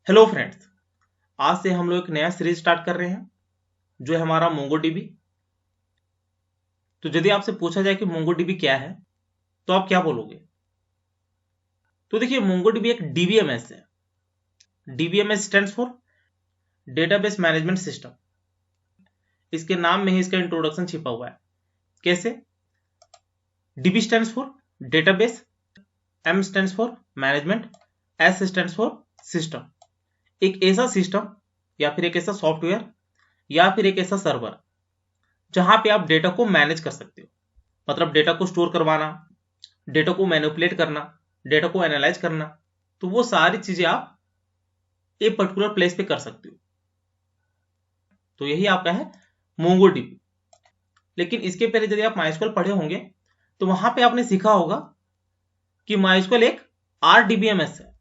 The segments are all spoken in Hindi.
Hello friends. आज से हम लोग एक नया सीरीज स्टार्ट कर रहे हैं जो है हमारा मोंगोडीबी। तो यदि आपसे पूछा जाए कि मोंगोडीबी क्या है तो आप क्या बोलोगे? तो देखिए, मोंगोडीबी एक डीबीएमएस है। DBMS stands for database management system. इसके नाम में ही इसका इंट्रोडक्शन छिपा हुआ है। कैसे? DB stands for database, M stands for management, S stands for system. एक ऐसा सिस्टम या फिर एक ऐसा सॉफ्टवेयर या फिर एक ऐसा सर्वर जहां पे आप डेटा को मैनेज कर सकते हो। मतलब डेटा को स्टोर करवाना, डेटा को मैनिपुलेट करना, डेटा को एनालाइज करना, तो वो सारी चीजें आप एक पर्टिकुलर प्लेस पे कर सकते हो। तो यही आपका है मोंगोडीबी। लेकिन इसके पहले यदि आप माइस्क्वेल पढ़े होंगे तो वहां पे आपने सीखा होगा कि माइस्क्वेल एक आरडीबीएमएस है।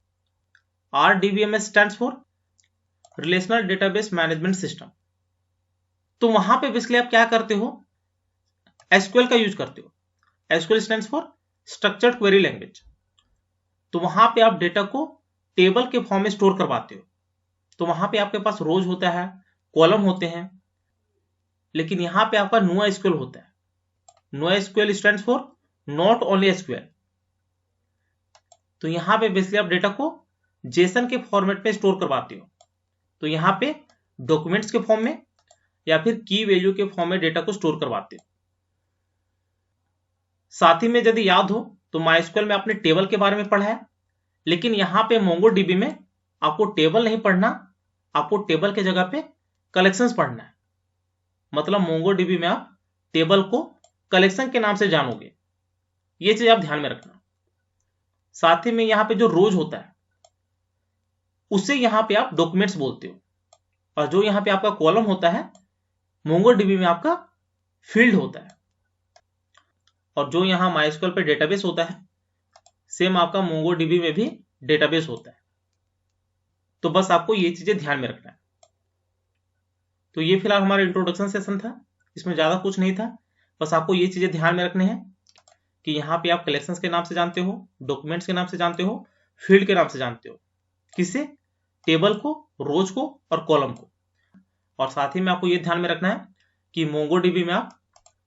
RDBMS stands for relational database management system. तो वहां पे बेसिकली आप क्या करते हो? एसक्यूएल का यूज करते हो। SQL stands for structured query language. तो वहां पे आप डेटा को टेबल के फॉर्म में स्टोर करवाते हो। तो वहां पे आपके पास रोज होता है, कॉलम होते हैं, लेकिन यहां पे आपका नो एसक्यूएल होता है। No SQL stands for not only SQL. तो यहां पे बेसिकली आप डेटा को जेसन के फॉर्मेट में स्टोर करवाते हो। तो यहां पे डॉक्यूमेंट्स के फॉर्म में या फिर की वैल्यू के फॉर्म में डेटा को स्टोर करवाते हो। साथ ही में यदि याद हो तो माइस्क्वेल में आपने टेबल के बारे में पढ़ा है, लेकिन यहां पे मोंगोडीबी में आपको टेबल नहीं पढ़ना, आपको टेबल के जगह पे कलेक्शंस पढ़ना है। मतलब मोंगोडीबी में आप टेबल को कलेक्शन के नाम से जानोगे। ये चीज आप ध्यान में रखना। साथ ही में यहां पे जो रोज होता है उसे यहां पे आप डॉक्यूमेंट्स बोलते हो, और जो यहां पे आपका कॉलम होता है मोंगोडीबी में आपका फील्ड होता है। और जो यहां माइस्क्वेल पे डेटाबेस होता है सेम आपका मोंगोडीबी में भी डेटाबेस होता है। तो बस आपको ये चीजें ध्यान में रखना है। तो ये फिलहाल हमारा इंट्रोडक्शन सेशन था, इसमें ज्यादा कुछ नहीं था। बस आपको ये चीजें ध्यान में रखने हैं कि यहाँ पे आप कलेक्शंस के नाम से जानते हो, डॉक्यूमेंट्स के नाम से जानते हो, फील्ड के नाम से जानते हो। किसे? टेबल को, रोज को और कॉलम को। और साथ ही में आपको ये ध्यान में रखना है कि मोंगोडीबी में आप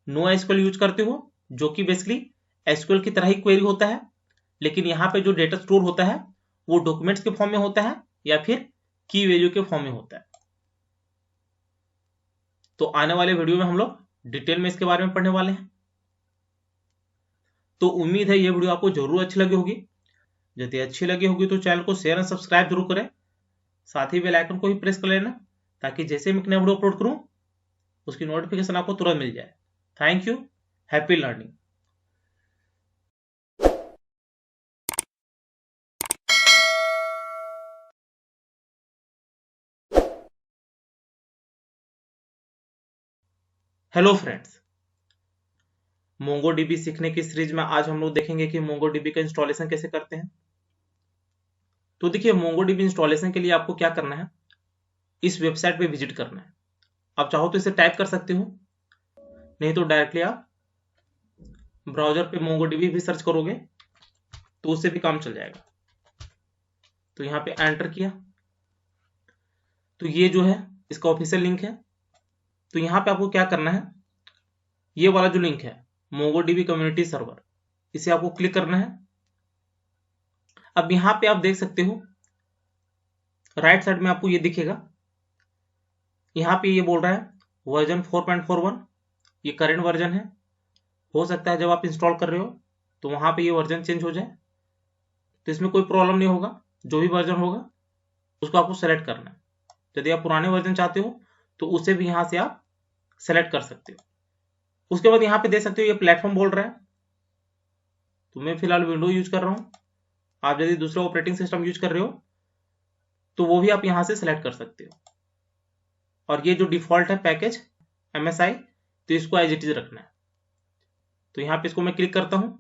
नो एसक्यूएल यूज करते हो, जो कि बेसिकली एसक्यूएल की तरह ही क्वेरी होता है, लेकिन यहाँ पे जो डेटा स्टोर होता है वो डॉक्यूमेंट्स के फॉर्म में होता है या फिर की वैल्यू के फॉर्म में होता है। तो आने वाले वीडियो में हम लोग डिटेल में इसके बारे में पढ़ने वाले हैं। तो उम्मीद है ये वीडियो आपको जरूर अच्छी लगी होगी। यदि अच्छी लगी होगी तो चैनल को शेयर एंड सब्सक्राइब जरूर करें। साथ ही बेल आइकन को भी प्रेस कर लेना, ताकि जैसे मैं नया वीडियो अपलोड करूं उसकी नोटिफिकेशन आपको तुरंत मिल जाए। Thank you. Happy learning. Hello friends, MongoDB सीखने की सीरीज में आज हम लोग देखेंगे कि मोंगोडीबी का इंस्टॉलेशन कैसे करते हैं। तो देखिए, मोंगोडीबी इंस्टॉलेशन के लिए आपको क्या करना है, इस वेबसाइट पे विजिट करना है। आप चाहो तो इसे टाइप कर सकते हो, नहीं तो डायरेक्टली आप ब्राउजर पे मोंगोडीबी भी सर्च करोगे तो उससे भी काम चल जाएगा। तो यहाँ पे एंटर किया तो ये जो है इसका ऑफिशियल लिंक है। तो यहाँ पे आपको क्या करना है, ये वाला जो लिंक है मोंगोडीबी कम्युनिटी सर्वर, इसे आपको क्लिक करना है। अब यहाँ पे आप देख सकते हो राइट साइड में आपको ये दिखेगा, यहाँ पे ये बोल रहा है वर्जन 4.41, ये करेंट वर्जन है। हो सकता है जब आप इंस्टॉल कर रहे हो तो वहां पे ये वर्जन चेंज हो जाए, तो इसमें कोई प्रॉब्लम नहीं होगा। जो भी वर्जन होगा उसको आपको सेलेक्ट करना है। यदि आप पुराने वर्जन चाहते हो तो उसे भी यहां से आप सेलेक्ट कर सकते हो। उसके बाद यहाँ पे देख सकते हो ये प्लेटफॉर्म बोल रहा है, तो मैं फिलहाल विंडो यूज कर रहा हूँ। आप यदि दूसरा ऑपरेटिंग सिस्टम यूज कर रहे हो तो वो भी आप यहां से सेलेक्ट कर सकते हो। और ये जो डिफॉल्ट है पैकेज MSI, तो इसको एज इट इज रखना है। तो यहाँ पे इसको मैं क्लिक करता हूं।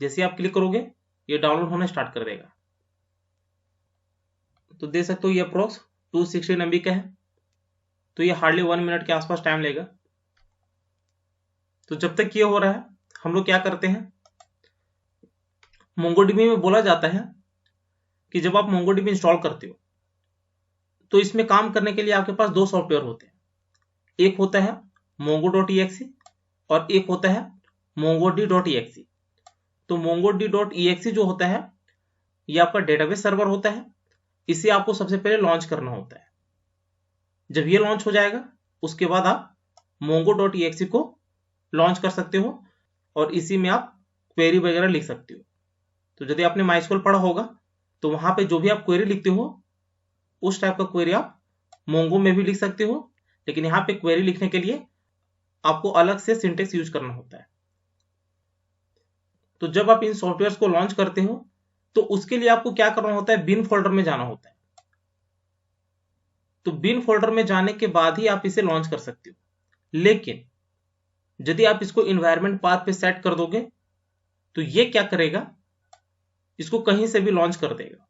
जैसे आप क्लिक करोगे ये डाउनलोड होना स्टार्ट कर देगा। तो देख सकते हो ये अप्रोक्स 216 MB का है, तो ये हार्डली 1 मिनट के आसपास टाइम लेगा। तो जब तक ये हो रहा है हम लोग क्या करते हैं, मोंगोडीबी में बोला जाता है कि जब आप मोंगोडीबी इंस्टॉल करते हो तो इसमें काम करने के लिए आपके पास दो सॉफ्टवेयर होते हैं, एक होता है mongo.exe और एक होता है mongod.exe। तो mongod.exe जो होता है ये आपका डेटाबेस सर्वर होता है, इसे आपको सबसे पहले लॉन्च करना होता है। जब ये लॉन्च हो जाएगा उसके बाद आप mongo.exe को लॉन्च कर सकते हो और इसी में आप क्वेरी वगैरह लिख सकते हो। तो यदि आपने MySQL पढ़ा होगा तो वहां पे जो भी आप क्वेरी लिखते हो उस टाइप का क्वेरी आप मोंगो में भी लिख सकते हो, लेकिन यहाँ पे क्वेरी लिखने के लिए आपको अलग से सिंटेक्स यूज करना होता है। तो जब आप इन सॉफ्टवेयर को लॉन्च करते हो तो उसके लिए आपको क्या करना होता है, बिन फोल्डर में जाना होता है। तो बिन फोल्डर में जाने के बाद ही आप इसे लॉन्च कर सकते हो, लेकिन यदि आप इसको इन्वायरमेंट पाथ पे सेट कर दोगे तो ये क्या करेगा, इसको कहीं से भी लॉन्च कर देगा।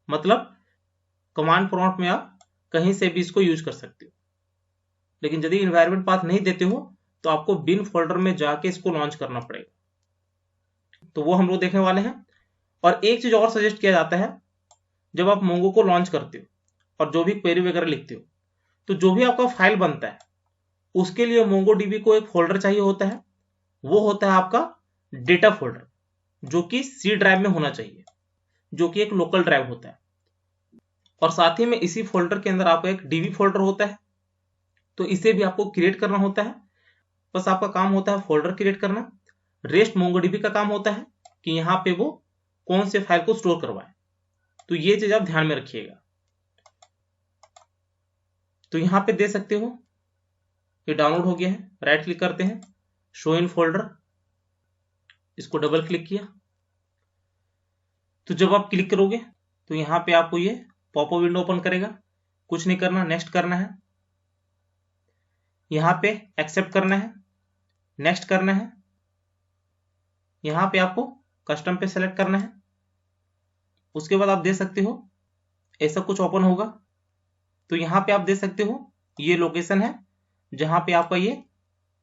मतलब कमांड प्रॉम्प्ट में आप कहीं से भी इसको यूज कर सकते हो, लेकिन यदि इन्वायरमेंट पाथ नहीं देते हो तो आपको बिन फोल्डर में जाके इसको लॉन्च करना पड़ेगा। तो वो हम लोग देखने वाले हैं। और एक चीज और सजेस्ट किया जाता है, जब आप मोंगो को लॉन्च करते हो और जो भी क्वेरी वगैरह लिखते हो तो जो भी आपका फाइल बनता है उसके लिए MongoDB को एक फोल्डर चाहिए होता है, वो होता है आपका डेटा फोल्डर, जो कि C ड्राइव में होना चाहिए, जो कि एक लोकल ड्राइव होता है। और साथ ही में इसी फोल्डर के अंदर आपका एक DB फोल्डर होता है, तो इसे भी आपको क्रिएट करना होता है। बस आपका काम होता है फोल्डर क्रिएट करना। रेस्ट MongoDB का काम होता है कि यहाँ पे वो कौन से फाइल को स्टोर करवाए। तो ये चीज आप ध्यान में रखिएगा। तो यहाँ पे दे सकते हो ये डाउनलोड हो गया है, राइट क्लिक करते हैं, शो इन फोल्डर, इसको डबल क्लिक किया तो जब आप क्लिक करोगे तो यहाँ पे आपको ये पॉपअप विंडो ओपन करेगा। कुछ नहीं करना, नेक्स्ट करना है, यहाँ पे एक्सेप्ट करना है, नेक्स्ट करना है, यहाँ पे आपको कस्टम पे सेलेक्ट करना है। उसके बाद आप दे सकते हो ऐसा कुछ ओपन होगा। तो यहाँ पे आप दे सकते हो ये लोकेशन है जहां पे आपका ये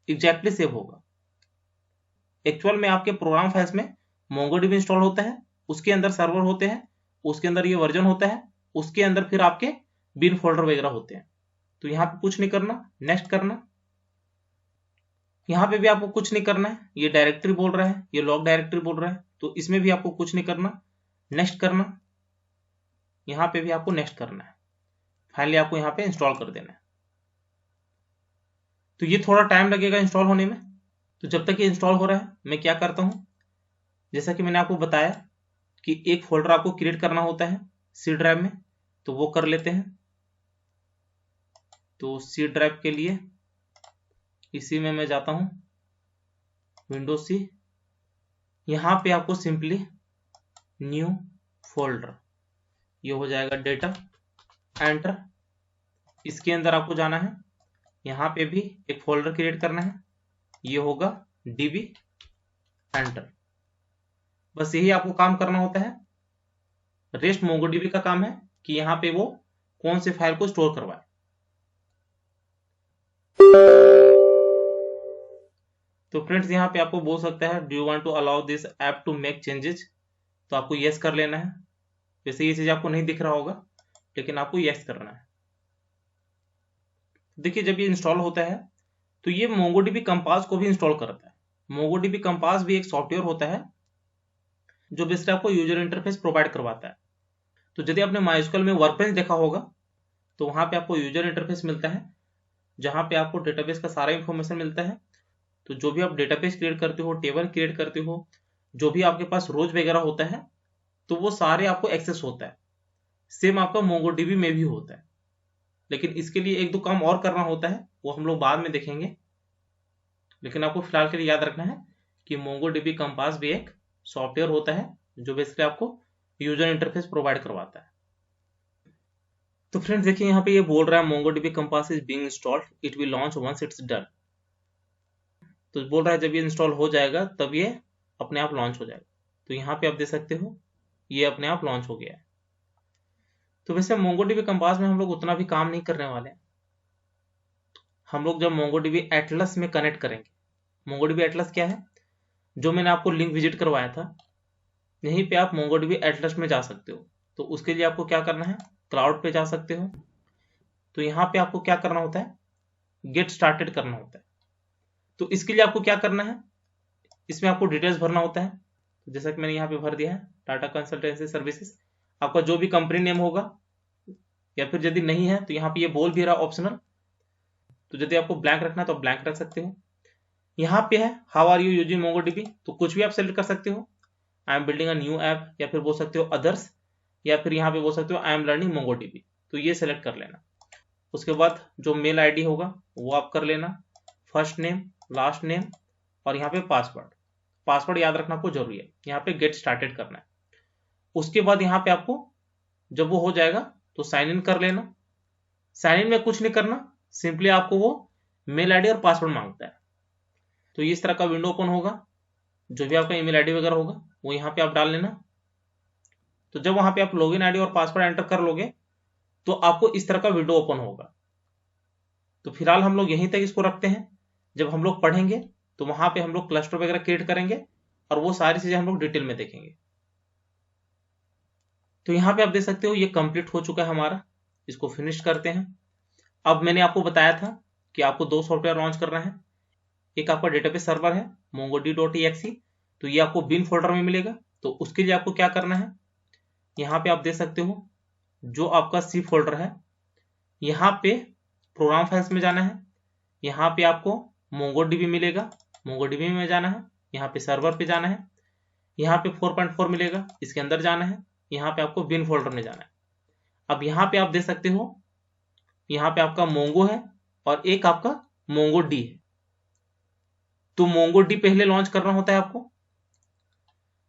एग्जैक्टली सेव होगा। एक्चुअल में आपके प्रोग्राम फाइल्स में MongoDB इंस्टॉल होता है, उसके अंदर सर्वर होते हैं, उसके अंदर ये वर्जन होता है, उसके अंदर फिर आपके बिन फोल्डर वगैरह होते हैं। तो यहाँ पे कुछ नहीं करना, नेक्स्ट करना। यहाँ पे भी आपको कुछ नहीं करना है, ये डायरेक्टरी बोल रहा है, ये लॉग डायरेक्टरी बोल रहा है, तो इसमें भी आपको कुछ नहीं करना, नेक्स्ट करना। यहाँ पे भी आपको नेक्स्ट करना है, फाइनली आपको यहाँ पे इंस्टॉल कर देना है। तो ये थोड़ा टाइम लगेगा इंस्टॉल होने में। तो जब तक ये इंस्टॉल हो रहा है मैं क्या करता हूं, जैसा कि मैंने आपको बताया कि एक फोल्डर आपको क्रिएट करना होता है C ड्राइव में, तो वो कर लेते हैं। तो C ड्राइव के लिए इसी में मैं जाता हूं, विंडोज C, यहां पे आपको सिंपली न्यू फोल्डर, ये हो जाएगा डेटा, एंटर। इसके अंदर आपको जाना है, यहाँ पे भी एक फोल्डर क्रिएट करना है, ये होगा DB, एंटर। बस यही आपको काम करना होता है। रेस्ट MongoDB का काम है कि यहाँ पे वो कौन से फाइल को स्टोर करवाए। तो फ्रेंड्स यहाँ पे आपको बोल सकता है do you want to allow this app to make changes, तो आपको यस कर लेना है। वैसे ये चीज आपको नहीं दिख रहा होगा लेकिन आपको यस करना है। देखिए जब ये इंस्टॉल होता है तो ये MongoDB कंपास को भी इंस्टॉल करता है। MongoDB कंपास भी एक सॉफ्टवेयर होता है जो बेसिकली आपको यूजर इंटरफेस प्रोवाइड करवाता है। तो यदि आपने MySQL में वर्कबेंच देखा होगा तो वहां पे आपको यूजर इंटरफेस मिलता है, जहां पे आपको डेटाबेस का सारा इंफॉर्मेशन मिलता है। तो जो भी आप डेटाबेस क्रिएट करते हो, टेबल क्रिएट करते हो, जो भी आपके पास रोज वगैरह होता है, तो वो सारे आपको एक्सेस होता है। सेम आपका MongoDB में भी होता है, लेकिन इसके लिए एक दो काम और करना होता है, वो हम लोग बाद में देखेंगे। लेकिन आपको फिलहाल के लिए याद रखना है कि MongoDB कंपास भी एक सॉफ्टवेयर होता है जो बेसिकली आपको यूजर इंटरफेस प्रोवाइड करवाता है। तो फ्रेंड्स देखिए यहाँ पे ये बोल रहा है MongoDB Compass is being installed, it will launch once it's done. तो बोल रहा है जब ये इंस्टॉल हो जाएगा तब ये अपने आप लॉन्च हो जाएगा। तो यहाँ पे आप दे सकते हो ये अपने आप लॉन्च हो गया है। तो वैसे MongoDB कंपास में हम लोग उतना भी काम नहीं करने वाले हैं। हम लोग जब MongoDB एटलस में कनेक्ट करेंगे, MongoDB एटलस क्या है, जो मैंने आपको लिंक विजिट करवाया था, यहीं पे आप MongoDB एटलस में जा सकते हो। तो उसके लिए आपको क्या करना है, क्लाउड पे जा सकते हो, तो यहाँ पे आपको क्या करना होता है, गेट स्टार्टेड करना होता है। तो इसके लिए आपको क्या करना है, इसमें आपको डिटेल्स भरना होता है। तो जैसा कि मैंने यहाँ पे भर दिया है, टाटा कंसल्टेंसी सर्विसेज, आपका जो भी कंपनी नेम होगा, या फिर यदि नहीं है तो यहाँ पे ये बोल भी रहा ऑप्शनल, तो यदि आपको ब्लैंक रखना है तो ब्लैंक रख सकते हो। यहाँ पे है how are you using MongoDB, तो कुछ भी आप सेलेक्ट कर सकते हो, I am building a new app, या फिर बोल सकते हो अदर्स, या फिर यहाँ पे बोल सकते हो आई एम लर्निंग मोंगोडीबी, तो ये सेलेक्ट कर लेना। उसके बाद जो मेल आईडी होगा वो आप कर लेना, फर्स्ट नेम, लास्ट नेम, और यहाँ पे पासवर्ड याद रखना आपको जरूरी है। यहाँ पे गेट स्टार्टेड करना है। उसके बाद यहाँ पे आपको जब वो हो जाएगा तो साइन इन कर लेना। साइन इन में कुछ नहीं करना, सिंपली आपको वो मेल आईडी और पासवर्ड मांगता है। तो इस तरह का विंडो ओपन होगा, जो भी आपका ईमेल आईडी वगैरह होगा वो यहाँ पे आप डाल लेना। तो जब वहां पे आप लॉगिन आईडी और पासवर्ड एंटर कर लोगे तो आपको इस तरह का विंडो ओपन होगा। तो फिलहाल हम लोग यहीं तक इसको रखते हैं, जब हम लोग पढ़ेंगे तो वहां पे हम लोग क्लस्टर वगैरह क्रिएट करेंगे और वो सारी चीजें हम लोग डिटेल में देखेंगे। तो यहाँ पे आप देख सकते हो ये कंप्लीट हो चुका है हमारा, इसको फिनिश करते हैं। अब मैंने आपको बताया था कि आपको 2 सॉफ्टवेयर लॉन्च करना है। एक आपका डेटाबेस सर्वर है mongodb.exe, तो ये आपको बिन फोल्डर में मिलेगा। तो उसके लिए आपको क्या करना है, यहाँ पे आप देख सकते हो जो आपका सी फोल्डर है, यहाँ पे प्रोग्राम फाइल्स में जाना है, यहाँ पे आपको mongodb मिलेगा, mongodb में जाना है, यहाँ पे सर्वर पे जाना है, यहाँ पे 4.4 मिलेगा, इसके अंदर जाना है, यहाँ पे आपको बिन फोल्डर में जाना है। अब यहाँ पे आप देख सकते हो यहाँ पे आपका मोंगो है और एक आपका mongodb है। तो mongodb पहले लॉन्च करना होता है आपको।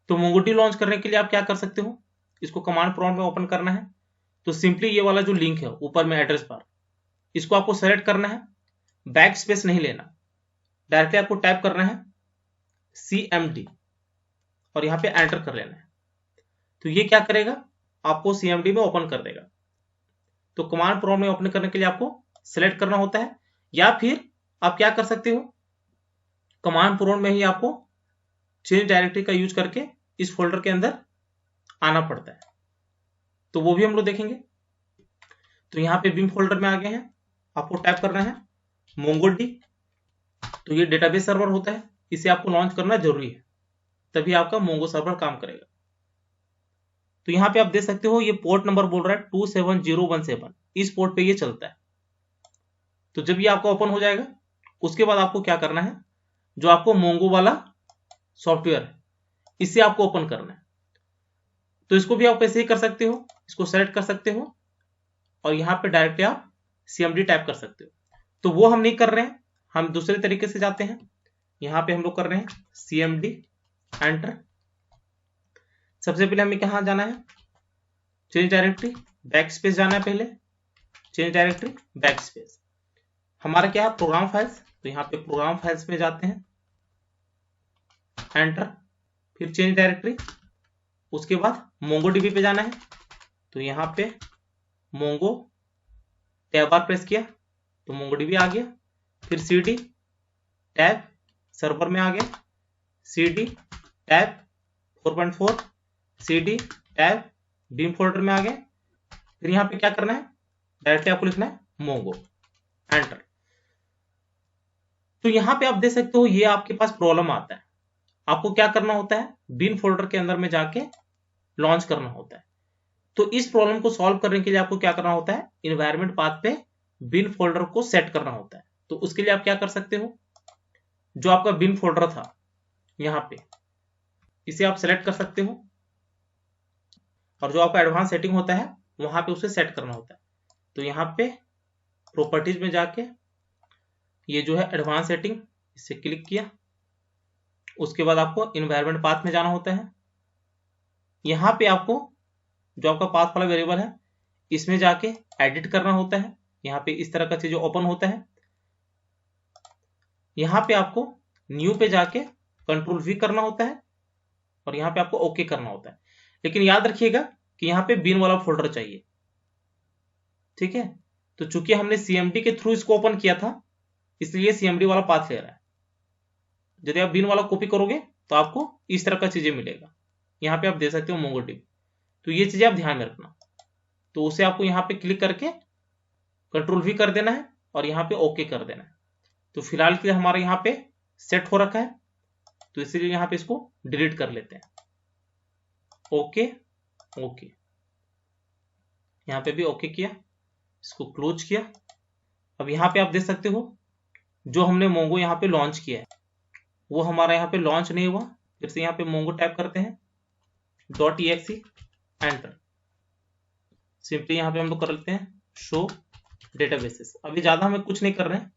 तो mongodb लॉन्च करने के लिए आप क्या कर सकते हो, इसको कमांड प्रॉम्प्ट में ओपन करना है। तो सिंपली ये वाला जो लिंक है ऊपर में एड्रेस बार, इसको आपको सेलेक्ट करना है, बैक स्पेस नहीं लेना, डायरेक्टली आपको टाइप करना है CMD और यहाँ पे एंटर कर लेना है। तो ये क्या करेगा, आपको CMD में ओपन कर देगा। तो कमांड प्रॉम्प्ट में ओपन करने के लिए आपको सेलेक्ट करना होता है, या फिर आप क्या कर सकते हो, कमांड प्रॉम्प्ट में ही आपको चेंज डायरेक्टरी का यूज करके इस फोल्डर के अंदर आना पड़ता है। तो वो भी हम लोग देखेंगे। तो यहाँ पे बिम फोल्डर में आ गए हैं, आपको टाइप करना है mongodb। तो ये डेटाबेस सर्वर होता है, इसे आपको लॉन्च करना जरूरी है, तभी आपका मोंगो सर्वर काम करेगा। तो यहाँ पे आप देख सकते हो ये पोर्ट नंबर बोल रहा है 27017, इस पोर्ट पे ये चलता है। तो जब ये आपका ओपन हो जाएगा उसके बाद आपको क्या करना है, जो आपको मोंगो वाला सॉफ्टवेयर है इसे आपको ओपन करना है। तो इसको भी आप ऐसे ही कर सकते हो, इसको सेलेक्ट कर सकते हो और यहाँ पे डायरेक्टली आप CMD टाइप कर सकते हो। तो वो हम नहीं कर रहे हैं, हम दूसरे तरीके से जाते हैं। यहाँ पे हम लोग कर रहे हैं CMD एंटर। सबसे पहले हमें कहाँ जाना है, चेंज डायरेक्टरी, बैक स्पेस जाना है, पहले चेंज डायरेक्टरी बैक स्पेस। हमारा क्या है, प्रोग्राम फाइल्स, तो यहाँ पे प्रोग्राम फाइल्स में जाते हैं, एंटर, फिर चेंज डायरेक्टरी। उसके बाद mongodb पे जाना है, तो यहाँ पे मोंगो टैब बार प्रेस किया तो mongodb आ गया, फिर CD टैब सर्वर में आ गया, CD टैब 4.4, CD टैब बिम फोल्डर में आ गया। फिर यहाँ पे क्या करना है, डायरेक्टली आपको लिखना है मोंगो, एंटर। तो यहाँ पे आप देख सकते हो ये आपके पास प्रॉब्लम आता है, आपको क्या करना होता है, बिन फोल्डर के अंदर में जाके लॉन्च करना होता है। तो इस प्रॉब्लम को सॉल्व करने के लिए आपको क्या करना होता है, इन्वायरमेंट पाथ पे बिन फोल्डर को सेट करना होता है। तो उसके लिए आप क्या कर सकते हो, जो आपका बिन फोल्डर था यहाँ पे इसे आप सेलेक्ट कर सकते हो और जो आपका एडवांस सेटिंग होता है वहां पे उसे सेट करना होता है। तो यहाँ पे प्रॉपर्टीज में जाके ये जो है एडवांस सेटिंग, इसे क्लिक किया। उसके बाद आपको इन्वायरमेंट पाथ में जाना होता है, यहाँ पे आपको जो आपका पाथ वाला वेरिएबल है इसमें जाके एडिट करना होता है। यहाँ पे इस तरह का चीज ओपन होता है, यहाँ पे आपको न्यू पे जाके कंट्रोल V करना होता है और यहाँ पे आपको ओके करना होता है। लेकिन याद रखिएगा कि यहाँ पे बिन वाला फोल्डर चाहिए, ठीक है। तो चूंकि हमने CMD के थ्रू इसको ओपन किया था इसलिए CMD वाला पाथ ले रहा है। यदि आप बिन वाला कॉपी करोगे तो आपको इस तरह का चीजें मिलेगा। यहाँ पे आप दे सकते हो mongodb, तो ये चीजें आप ध्यान में रखना। तो उसे आपको यहाँ पे क्लिक करके कंट्रोल V कर देना है और यहाँ पे ओके कर देना है। तो फिलहाल के लिए हमारा यहाँ पे सेट हो रखा है, तो इसीलिए यहाँ पे इसको डिलीट कर लेते हैं। ओके ओके, यहाँ पे भी ओके किया, इसको क्लोज किया। अब यहाँ पे आप देख सकते हो जो हमने मोंगो यहाँ पे लॉन्च किया है वो हमारा यहाँ पे लॉन्च नहीं हुआ। फिर से यहाँ पे मोंगो टाइप करते हैं, .exe, एंटर। सिंपली यहाँ पे हम लोग कर लेते हैं शो डेटाबेसेस। अभी ज्यादा हमें कुछ नहीं कर रहे हैं,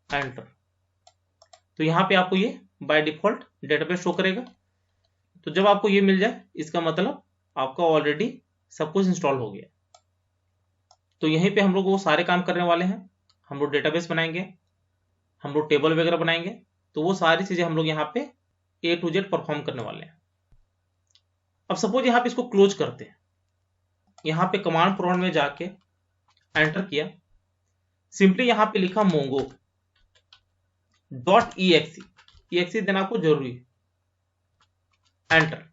एंटर। तो यहाँ पे आपको ये बाय डिफॉल्ट डेटाबेस शो करेगा। तो जब आपको ये मिल जाए इसका मतलब आपका ऑलरेडी सब कुछ इंस्टॉल हो गया। तो यहीं पे हम लोग वो सारे काम करने वाले हैं। हम लोग डेटाबेस बनाएंगे, हम लोग टेबल वगैरह बनाएंगे, तो वो सारी चीजें हम लोग यहाँ पे A to Z परफॉर्म करने वाले हैं। अब सपोज यहाँ पे इसको क्लोज करते हैं, यहाँ पे कमांड प्रॉम्प्ट में जाके एंटर किया, सिंपली यहाँ पे लिखा मोंगो .exe देना आपको जरूरी है, एंटर।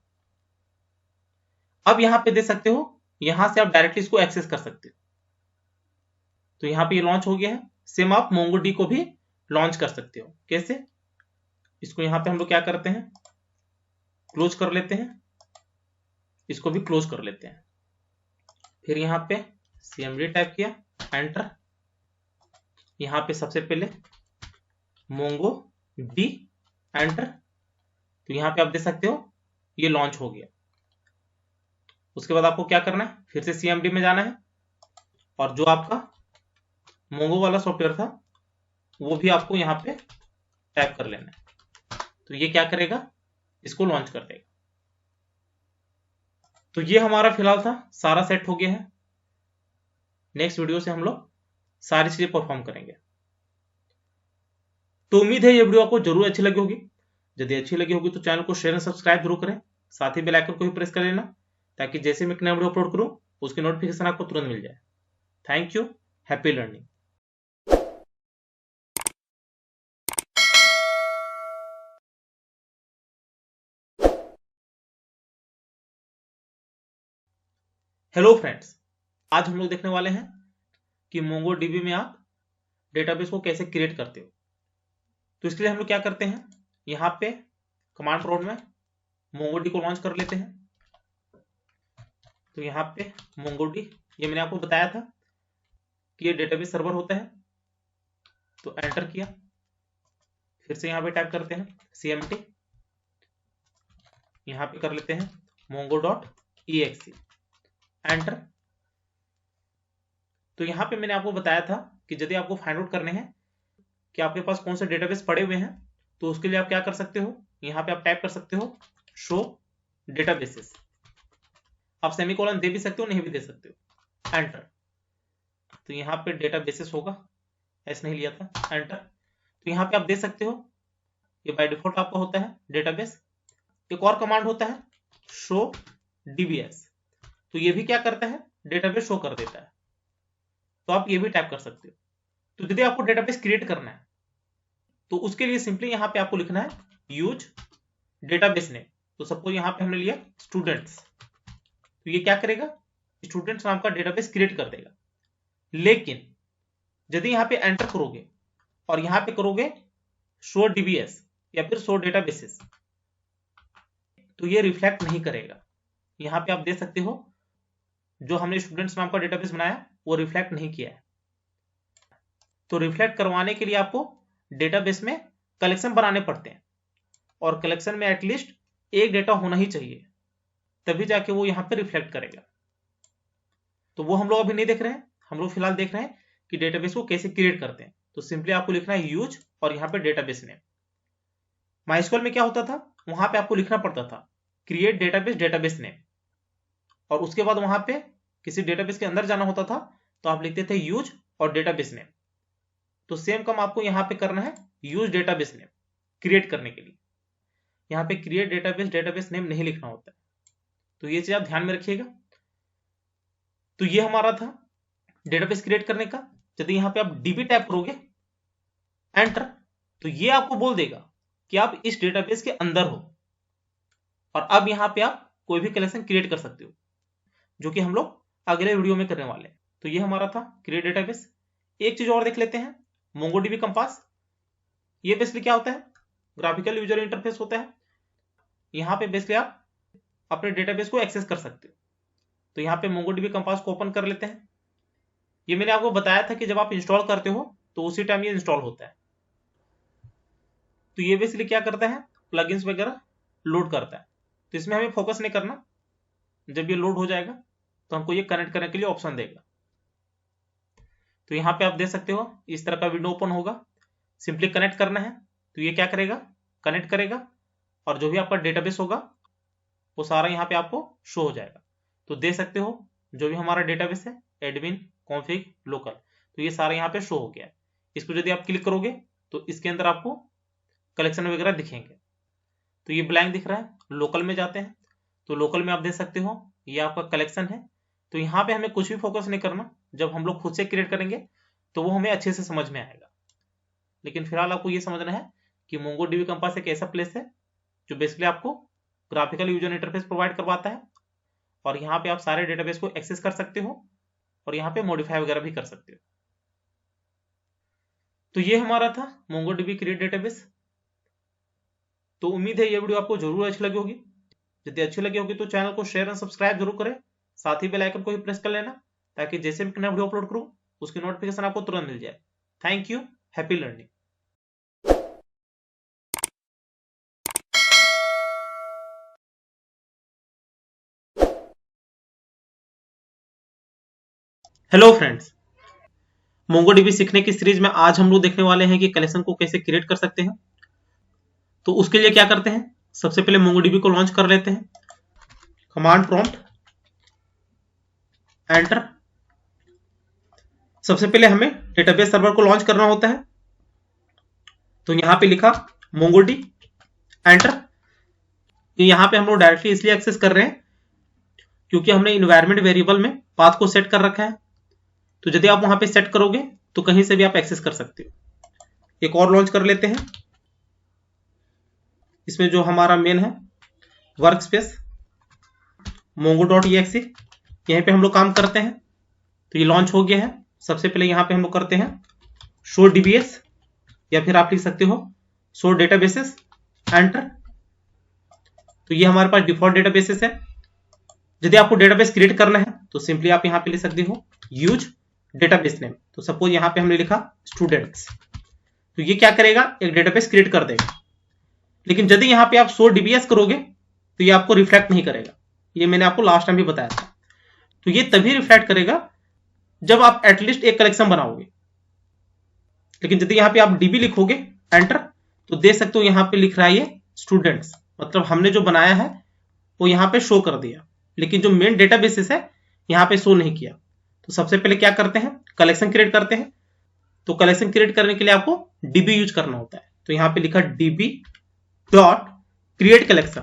अब यहाँ पे दे सकते हो, यहां से आप डायरेक्टली इसको एक्सेस कर सकते हो। तो यहाँ पे ये लॉन्च हो गया है। सेम आप MongoD को भी लॉन्च कर सकते हो। कैसे? इसको यहाँ पे हम लोग क्या करते हैं, क्लोज कर लेते हैं, इसको भी क्लोज कर लेते हैं। फिर यहाँ पे cmd टाइप किया, एंटर। यहाँ पे सबसे पहले MongoD, एंटर। तो यहाँ पे आप देख सकते हो ये लॉन्च हो गया। उसके बाद आपको क्या करना है, फिर से cmd में जाना है और जो आपका मोंगो वाला सॉफ्टवेयर था वो भी आपको यहाँ पे टाइप कर लेना है। तो ये क्या करेगा, इसको लॉन्च कर देगा। तो ये हमारा फिलहाल था, सारा सेट हो गया है। नेक्स्ट वीडियो से हम लोग सारी चीजें परफॉर्म करेंगे। तो उम्मीद है ये वीडियो आपको जरूर अच्छी लगी होगी। यदि अच्छी लगी होगी तो चैनल को शेयर और सब्सक्राइब जरूर करें, साथ ही बेल आइकन को भी प्रेस कर लेना ताकि जैसे मैं एक नया वीडियो अपलोड करूं उसकी नोटिफिकेशन आपको तुरंत मिल जाए। Thank you, happy learning. Hello friends, आज हम लोग देखने वाले हैं कि MongoDB में आप डेटाबेस को कैसे क्रिएट करते हो। तो इसके लिए हम लोग क्या करते हैं, यहाँ पे कमांड प्रॉम्प्ट में MongoD को लॉन्च कर लेते हैं। तो यहाँ पे MongoD, ये मैंने आपको बताया था कि ये डेटाबेस सर्वर होता है। तो एंटर किया, फिर से यहाँ पे टाइप करते हैं cmd, यहाँ पे कर लेते हैं mongo.exe, एंटर। तो यहाँ पे मैंने आपको बताया था कि यदि आपको फाइंड आउट करने हैं कि आपके पास कौन से डेटाबेस पड़े हुए हैं, तो उसके लिए आप क्या कर सकते हो, यहाँ पे आप टाइप कर सकते हो शो डेटाबेसेस। आप सेमीकोलन दे भी सकते हो, नहीं भी दे सकते हो, एंटर। तो यहाँ पे डेटाबेसेस होगा, ऐसे नहीं लिया था, एंटर। तो यहाँ पे आप दे सकते हो, ये बाय डिफॉल्ट आपका होता है डेटाबेस। एक और कमांड होता है शो dbs, तो ये भी क्या करता है, डेटाबेस शो कर देता है। तो आप ये भी टाइप कर सकते हो। तो यदि आपको डेटाबेस क्रिएट करना है तो उसके लिए सिंपली यहाँ पे आपको लिखना है यूज डेटाबेस नेम। तो सबको यहाँ पे हमने लिया स्टूडेंट्स, तो ये क्या करेगा, स्टूडेंट्स नाम का डेटाबेस क्रिएट कर देगा। लेकिन यदि यहाँ पे एंटर करोगे और यहाँ पे करोगे शो dbs या फिर शो डेटाबेसेस, तो ये रिफ्लेक्ट नहीं करेगा। यहाँ पे आप देख सकते हो जो हमने स्टूडेंट्स नाम का डेटाबेस बनाया वो रिफ्लेक्ट नहीं किया है। तो रिफ्लेक्ट करवाने के लिए आपको डेटाबेस में कलेक्शन बनाने पड़ते हैं और कलेक्शन में एटलीस्ट एक डेटा होना ही चाहिए, तभी जाके वो यहाँ पे रिफ्लेक्ट करेगा। तो वो हम लोग अभी नहीं देख रहे हैं, हम लोग फिलहाल देख रहे हैं कि डेटाबेस को कैसे क्रिएट करते हैं। तो सिंपली आपको लिखना है यूज और यहाँ पे डेटाबेस नेम। माइस्क्यूएल में क्या होता था, वहां पे आपको लिखना पड़ता था क्रिएट डेटाबेस नेम, और उसके बाद वहां पे किसी डेटाबेस के अंदर जाना होता था तो आप लिखते थे यूज और डेटाबेस नेम। तो सेम काम आपको यहाँ पे करना है यूज डेटाबेस नेम क्रिएट करने के लिए। यहाँ पे क्रिएट डेटाबेस नेम नहीं लिखना होता है, तो ये चीज आप ध्यान में रखिएगा। तो ये हमारा था डेटाबेस क्रिएट करने का। यदि यहाँ पे आप डीबी टाइप करोगे, एंटर, तो ये आपको बोल देगा कि आप इस डेटाबेस के अंदर हो और अब यहाँ पे आप कोई भी कलेक्शन क्रिएट कर सकते हो, जो कि हम लोग अगले वीडियो में करने वाले हैं। तो ये हमारा था क्रिएट डेटाबेस। एक चीज और देख लेते हैं, मोंगोडीबी कंपास। ये बेसिकली क्या होता है, ग्राफिकल यूजर इंटरफेस होता है। यहाँ पे बेसिकली आप अपने डेटाबेस को एक्सेस कर सकते हो। तो यहाँ पे मोंगोडीबी कंपास को ओपन कर लेते हैं। ये मैंने आपको बताया था कि जब आप इंस्टॉल करते हो तो उसी टाइम ये इंस्टॉल होता है। तो ये बेसिकली क्या करता है, प्लगइन्स वगैरह लोड करता है। तो इसमें हमें फोकस नहीं करना, जब ये लोड हो जाएगा तो हमको ये कनेक्ट करने के लिए ऑप्शन देगा। तो यहाँ पे आप देख सकते हो इस तरह का विंडो ओपन होगा, सिंपली कनेक्ट करना है। तो ये क्या करेगा, कनेक्ट करेगा और जो भी आपका डेटाबेस होगा वो सारा यहाँ पे आपको शो हो जाएगा। तो देख सकते हो जो भी हमारा डेटाबेस है, एडमिन, कॉन्फिग, लोकल, तो ये सारा यहाँ पे शो हो गया है। इसको यदि आप क्लिक करोगे तो इसके अंदर आपको कलेक्शन वगैरह दिखेंगे। तो ये ब्लैंक दिख रहा है, लोकल में जाते हैं। तो लोकल में आप देख सकते हो ये आपका कलेक्शन है। तो यहाँ पे हमें कुछ भी फोकस नहीं करना, जब हम लोग खुद से क्रिएट करेंगे तो वो हमें अच्छे से समझ में आएगा। लेकिन फिलहाल आपको ये समझना है कि मोंगोडीबी कंपास एक ऐसा प्लेस है जो बेसिकली आपको ग्राफिकल यूजर इंटरफेस प्रोवाइड करवाता है और यहाँ पे आप सारे डेटाबेस को एक्सेस कर सकते हो और यहाँ पे मॉडिफाई वगैरह भी कर सकते हो। तो ये हमारा था मोंगोडीबी क्रिएट डेटाबेस। तो उम्मीद है ये वीडियो आपको जरूर अच्छी लगी होगी। यदि अच्छी लगी होगी तो चैनल को शेयर और सब्सक्राइब जरूर करें, साथ ही बेल आइकन को भी प्रेस कर लेना ताकि जैसे भी नया वीडियो अपलोड करूं उसकी नोटिफिकेशन आपको तुरंत मिल जाए। Thank you, happy learning. Hello friends, MongoDB सीखने की सीरीज में आज हम लोग देखने वाले हैं कि कलेक्शन को कैसे क्रिएट कर सकते हैं। तो उसके लिए क्या करते हैं, सबसे पहले मोंगोडीबी को लॉन्च कर लेते हैं। Command prompt enter. सबसे पहले हमें डेटाबेस सर्वर को लॉन्च करना होता है। तो यहां पे लिखा मोंगोडी, एंटर। यहां पे हम लोग डायरेक्टली इसलिए एक्सेस कर रहे हैं क्योंकि हमने इन्वायरमेंट वेरिएबल में पाथ को सेट कर रखा है। तो यदि आप वहां पे सेट करोगे तो कहीं से भी आप एक्सेस कर सकते हो। एक और लॉन्च कर लेते हैं। इसमें जो हमारा मेन है वर्क स्पेस mongo.exe, यहीं पे हम लोग काम करते हैं। तो ये लॉन्च हो गया है। सबसे पहले यहाँ पे हम लोग करते हैं शो डीबीएस, या फिर आप लिख सकते हो शो डेटाबेसेस, एंटर। तो ये हमारे पास डिफॉल्ट डेटाबेसेस है। यदि आपको डेटाबेस क्रिएट करना है तो सिंपली आप यहाँ पे लिख सकते हो यूज डेटाबेस नेम। तो सपोज यहाँ पे हमने लिखा स्टूडेंट्स। तो ये क्या करेगा, एक डेटाबेस क्रिएट कर देगा। लेकिन यदि यहाँ पे आप शो डीबीएस करोगे तो ये आपको रिफ्लेक्ट नहीं करेगा। ये मैंने आपको लास्ट टाइम भी बताया था। तो ये तभी रिफ्लेक्ट करेगा जब आप एटलीस्ट एक कलेक्शन बनाओगे। लेकिन यदि यहाँ पे आप डीबी लिखोगे एंटर, तो देख सकते हो यहाँ पे लिख रहा है ये स्टूडेंट्स, मतलब हमने जो बनाया है वो यहाँ पे शो कर दिया, लेकिन जो मेन डेटाबेसेस है यहाँ पे शो नहीं किया। तो सबसे पहले क्या करते हैं, कलेक्शन क्रिएट करते हैं। तो कलेक्शन क्रिएट करने के लिए आपको डीबी यूज करना होता है। तो यहाँ पे लिखा डीबी डॉट क्रिएट कलेक्शन।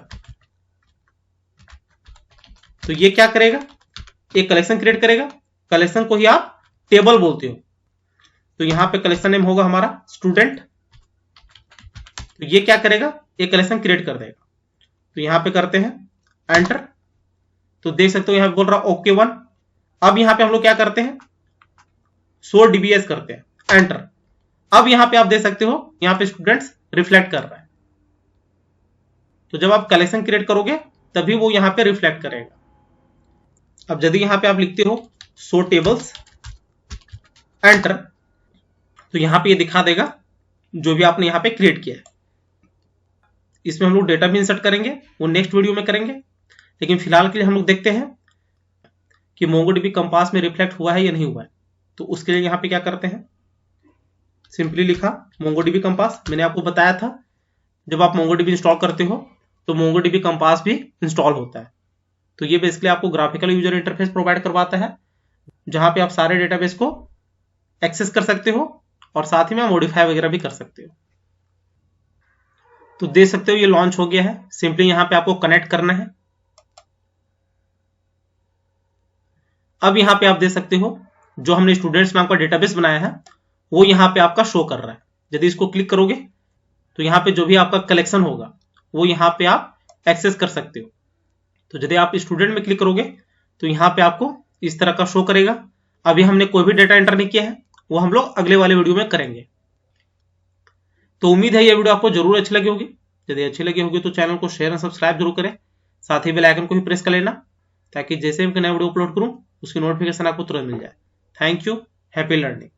तो ये क्या करेगा, एक कलेक्शन क्रिएट करेगा। कलेक्शन को ही आप टेबल बोलते हो। तो यहाँ पे कलेक्शन नेम होगा हमारा स्टूडेंट। तो ये क्या करेगा, एक कलेक्शन क्रिएट कर देगा। तो यहाँ पे करते हैं एंटर। तो देख सकते हो यहाँ पे बोल रहा ओके 1। अब यहाँ पे हम लोग क्या करते हैं, शो डीबीएस करते हैं, एंटर। अब यहाँ पे आप देख सकते हो यहाँ पे स्टूडेंट्स रिफ्लेक्ट कर रहा है। तो जब आप कलेक्शन क्रिएट करोगे तभी वो यहाँ पे रिफ्लेक्ट करेगा। अब यदि यहाँ पे आप लिखते हो शो टेबल्स, एंटर, तो यहाँ पे ये दिखा देगा जो भी आपने यहाँ पे क्रिएट किया है। इसमें हम लोग डेटा भी इंसर्ट करेंगे, वो नेक्स्ट वीडियो में करेंगे। लेकिन फिलहाल के लिए हम लोग देखते हैं कि मोंगोडीबी कंपास में रिफ्लेक्ट हुआ है या नहीं हुआ है। तो उसके लिए यहाँ पे क्या करते हैं, सिंपली लिखा मोंगोडीबी कंपास। मैंने आपको बताया था जब आप मोंगोडीबी इंस्टॉल करते हो तो मोंगोडीबी कंपास भी इंस्टॉल होता है। तो ये बेसिकली आपको ग्राफिकल यूजर इंटरफेस प्रोवाइड करवाता है, जहां पे आप सारे डेटाबेस को एक्सेस कर सकते हो और साथ ही में मॉडिफाई वगैरह भी कर सकते हो। तो देख सकते हो ये लॉन्च हो गया है। सिंपली यहाँ पे आपको कनेक्ट करना है। अब यहाँ पे आप देख सकते हो जो हमने स्टूडेंट्स नाम का डेटाबेस बनाया है वो यहाँ पे आपका शो कर रहा है। यदि इसको क्लिक करोगे तो यहाँ पे जो भी आपका कलेक्शन होगा वो यहाँ पे आप एक्सेस कर सकते हो। तो यदि आप स्टूडेंट में क्लिक करोगे तो यहाँ पे आपको इस तरह का शो करेगा। अभी हमने कोई भी डेटा एंटर नहीं किया है, वो हम लोग अगले वाले वीडियो में करेंगे। तो उम्मीद है ये वीडियो आपको जरूर अच्छी लगी होगी। यदि अच्छी लगी होगी तो चैनल को शेयर और सब्सक्राइब जरूर करें, साथ ही बेल आइकन को भी प्रेस कर लेना, ताकि जैसे मैं नया वीडियो अपलोड करूं उसकी नोटिफिकेशन आपको तुरंत मिल जाए। Thank you, happy learning.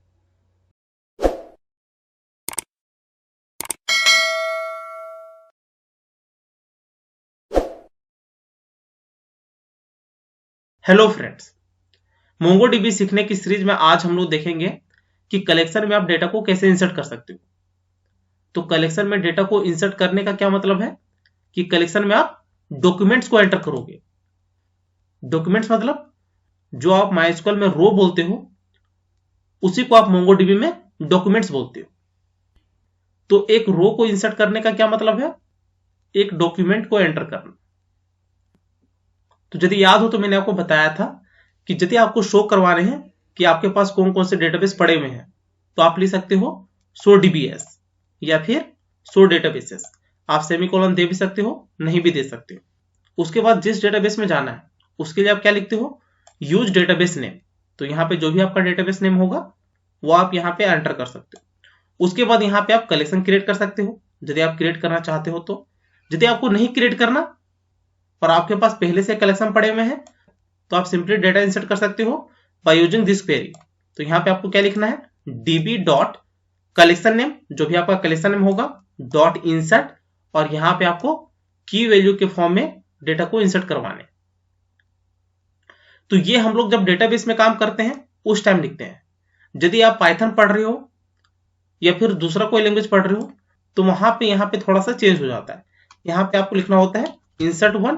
Hello friends, MongoDB सीखने की सीरीज में आज हम लोग देखेंगे कि कलेक्शन में आप डेटा को कैसे इंसर्ट कर सकते हो। तो कलेक्शन में डेटा को इंसर्ट करने का क्या मतलब है कि कलेक्शन में आप डॉक्यूमेंट्स को एंटर करोगे। डॉक्यूमेंट्स मतलब जो आप माइस्क्यूएल में रो बोलते हो उसी को आप मोंगोडीबी में डॉक्यूमेंट्स बोलते हो। तो एक रो को इंसर्ट करने का क्या मतलब है, एक डॉक्यूमेंट को एंटर करना। तो यदि याद हो तो मैंने आपको बताया था कि यदि आपको शो करवाने हैं कि आपके पास कौन कौन से डेटाबेस पड़े हुए हैं, तो आप लिख सकते हो शो डीबीएस या फिर शो डेटाबेसेस। आप सेमीकोलन दे भी सकते हो, नहीं भी दे सकते हो। उसके बाद जिस डेटाबेस में जाना है उसके लिए आप क्या लिखते हो, यूज डेटाबेस नेम। तो यहाँ पे जो भी आपका डेटाबेस नेम होगा वो आप यहाँ पे एंटर कर सकते हो। उसके बाद यहाँ पे आप कलेक्शन क्रिएट कर सकते हो यदि आप क्रिएट करना चाहते हो। तो यदि आपको नहीं क्रिएट करना और आपके पास पहले से कलेक्शन पड़े हुए हैं तो आप सिंपली डेटा इंसर्ट कर सकते हो बाय यूजिंग दिस क्वेरी। तो यहाँ पे आपको क्या लिखना है, db डॉट कलेक्शन नेम, जो भी आपका कलेक्शन नेम होगा, डॉट इंसर्ट, और यहाँ पे आपको की वैल्यू के फॉर्म में डेटा को इंसर्ट करवाने। तो ये हम लोग जब डेटाबेस में काम करते हैं उस टाइम लिखते हैं। यदि आप पाइथन पढ़ रहे हो या फिर दूसरा कोई लैंग्वेज पढ़ रहे हो तो वहां पे यहाँ पे थोड़ा सा चेंज हो जाता है। यहाँ पे आपको लिखना होता है इंसर्ट वन,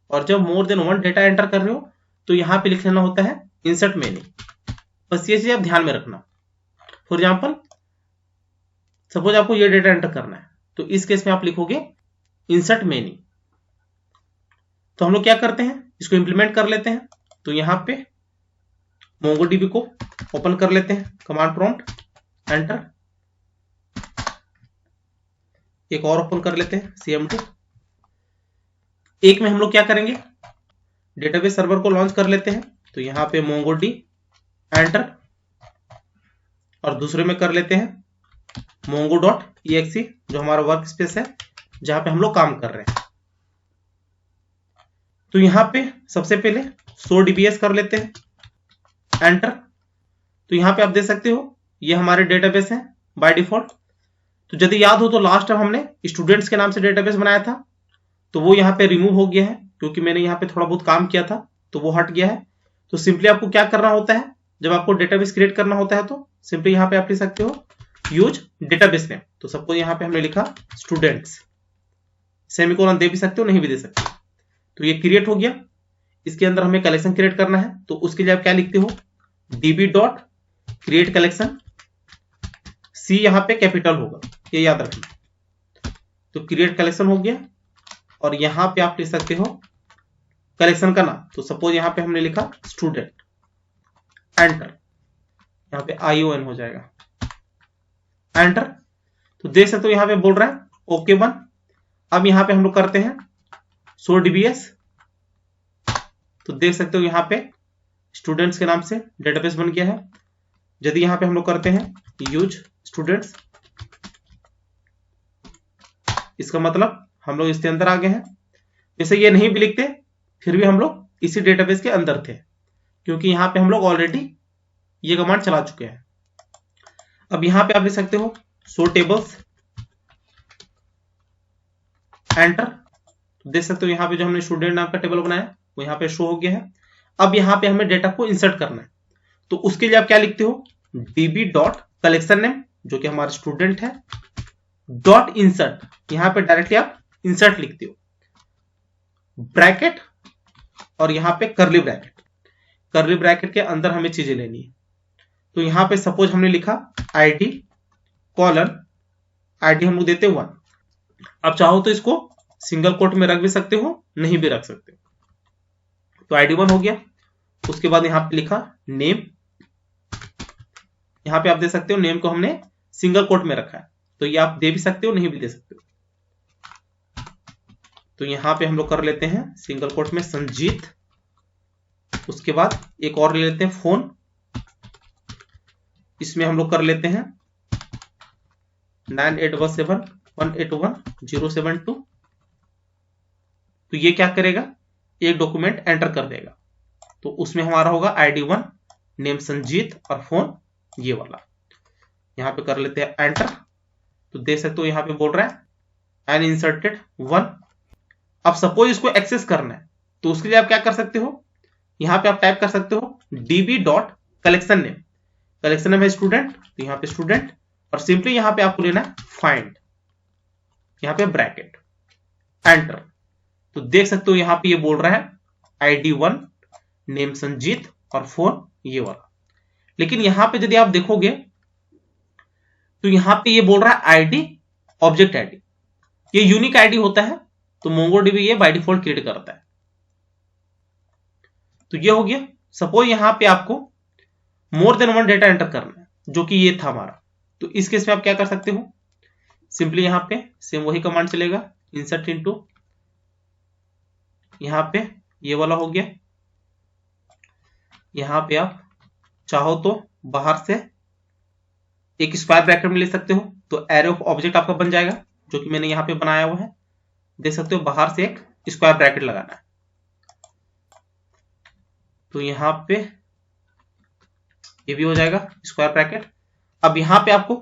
और जब more than one data enter कर रहे हो तो यहाँ पे लिख लेना होता है इंसर्ट मेनी। बस ये चीज आप ध्यान में रखना। फॉर एग्जाम्पल सपोज आपको ये डेटा एंटर करना है तो इस केस में आप लिखोगे इंसर्ट मेनी। तो हम लोग क्या करते हैं, इसको इंप्लीमेंट कर लेते हैं। तो यहाँ पे मोंगोडीबी को ओपन कर लेते हैं, कमांड प्रॉम्प्ट एंटर। एक और ओपन कर लेते हैं cm2। एक में हम लोग क्या करेंगे, डेटाबेस सर्वर को लॉन्च कर लेते हैं। तो यहाँ पे मोंगोडी एंटर, और दूसरे में कर लेते हैं mongo.exe, जो हमारा वर्क स्पेस है जहां पे हम लोग काम कर रहे हैं। तो यहाँ पे सबसे पहले शो डीबीएस कर लेते हैं, एंटर। तो यहाँ पे आप देख सकते हो ये हमारे डेटाबेस है बाय डिफॉल्ट। तो यदि याद हो तो लास्ट टाइम हमने स्टूडेंट्स के नाम से डेटाबेस बनाया था, तो वो यहाँ पे रिमूव हो गया है क्योंकि मैंने यहाँ पे थोड़ा बहुत काम किया था तो वो हट गया है। तो सिंपली आपको क्या करना होता है, जब आपको डेटाबेस क्रिएट करना होता है तो सिंपली यहाँ पे आप लिख सकते हो यूज डेटाबेस नेम। तो सबको यहाँ पे हमने लिखा स्टूडेंट्स, सेमीकोलन दे भी सकते हो, नहीं भी दे सकते हो। तो ये क्रिएट हो गया। इसके अंदर हमें कलेक्शन क्रिएट करना है तो उसके लिए आप क्या लिखते हो, db डॉट क्रिएट कलेक्शन। सी यहाँ पे कैपिटल होगा, ये याद रखना। तो क्रिएट कलेक्शन हो गया, और यहाँ पे आप लिख सकते हो कलेक्शन का नाम। तो सपोज यहाँ पे हमने लिखा स्टूडेंट, एंटर। यहाँ पे ION हो जाएगा, एंटर। तो देख सकते हो यहाँ पे बोल रहा है ओके वन। अब यहाँ पे हम लोग करते हैं शो डीबीएस। तो देख सकते हो यहाँ पे स्टूडेंट्स के नाम से डेटाबेस बन गया है। यदि यहाँ पे हम लोग करते हैं यूज स्टूडेंट्स, इसका मतलब हम लोग इसके अंदर आ गए हैं। वैसे ये नहीं भी लिखते फिर भी हम लोग इसी डेटाबेस के अंदर थे, क्योंकि यहाँ पे हम लोग ऑलरेडी ये कमांड चला चुके हैं। अब यहाँ पे आप लिख सकते हो शो टेबल्स, एंटर। तो देख सकते हो यहाँ पे जो हमने स्टूडेंट नाम का टेबल बनाया वो यहाँ पे शो हो गया है। अब यहाँ पे हमें डेटा को इंसर्ट करना है, तो उसके लिए आप क्या लिखते हो, db डॉट कलेक्शन नेम, जो कि हमारा स्टूडेंट है, डॉट इंसर्ट। यहाँ पे डायरेक्टली आप इंसर्ट लिखते हो, ब्रैकेट, और यहाँ पे करली ब्रैकेट। करली ब्रैकेट के अंदर हमें चीजें लेनी है। तो यहाँ पे सपोज हमने लिखा id कॉलन, id हम लोग देते 1। अब चाहो तो इसको सिंगल कोट में रख भी सकते हो, नहीं भी रख सकते हो। तो id 1 हो गया। उसके बाद यहाँ पे लिखा नेम। यहाँ पे आप दे सकते हो नेम को हमने सिंगल कोट में रखा है, तो ये आप दे भी सकते हो, नहीं भी दे सकते हो। तो यहाँ पे हम लोग कर लेते हैं सिंगल कोट में संजीत, उसके बाद एक और ले लेते हैं फोन, इसमें हम लोग कर लेते हैं 9877181072। तो ये क्या करेगा, एक डॉक्यूमेंट एंटर कर देगा। तो उसमें हमारा होगा ID1, नेम संजीत और फोन ये वाला। यहां पे कर लेते हैं एंटर। तो देख सकते हो यहां पे बोल रहा है अनइंसर्टेड 1। अब सपोज इसको एक्सेस करना है तो उसके लिए आप क्या कर सकते हो, यहां पे आप टाइप कर सकते हो db.collection name। कलेक्शन नेम है स्टूडेंट, तो यहाँ पे स्टूडेंट, और सिंपली यहाँ पे आपको लेना है फाइंड, यहाँ पे ब्रैकेट, एंटर। तो देख सकते हो यहाँ पे ये बोल रहा है ID1, नेम संजीत और फोन ये वाला। लेकिन यहाँ पे यदि आप देखोगे तो यहाँ पे ये बोल रहा है ID ऑब्जेक्ट ID, ये यूनिक ID होता है, तो MongoDB ये बाय डिफॉल्ट क्रिएट करता है। तो ये हो गया। सपोज यहाँ पे आपको मोर देन 1 डेटा एंटर करना है, जो कि ये था हमारा, तो इस केस में आप क्या कर सकते हो, सिंपली यहाँ पे सेम वही कमांड चलेगा, इंसर्ट इनटू, यहाँ पे ये वाला हो गया। यहाँ पे आप चाहो तो बाहर से एक स्क्वायर ब्रैकेट में ले सकते हो, तो एरे ऑफ ऑब्जेक्ट आपका बन जाएगा, जो कि मैंने यहाँ पे बनाया हुआ है। देख सकते हो बाहर से एक स्क्वायर ब्रैकेट लगाना है। तो यहाँ पे ये भी हो जाएगा स्क्वायर ब्रैकेट। अब यहाँ पे आपको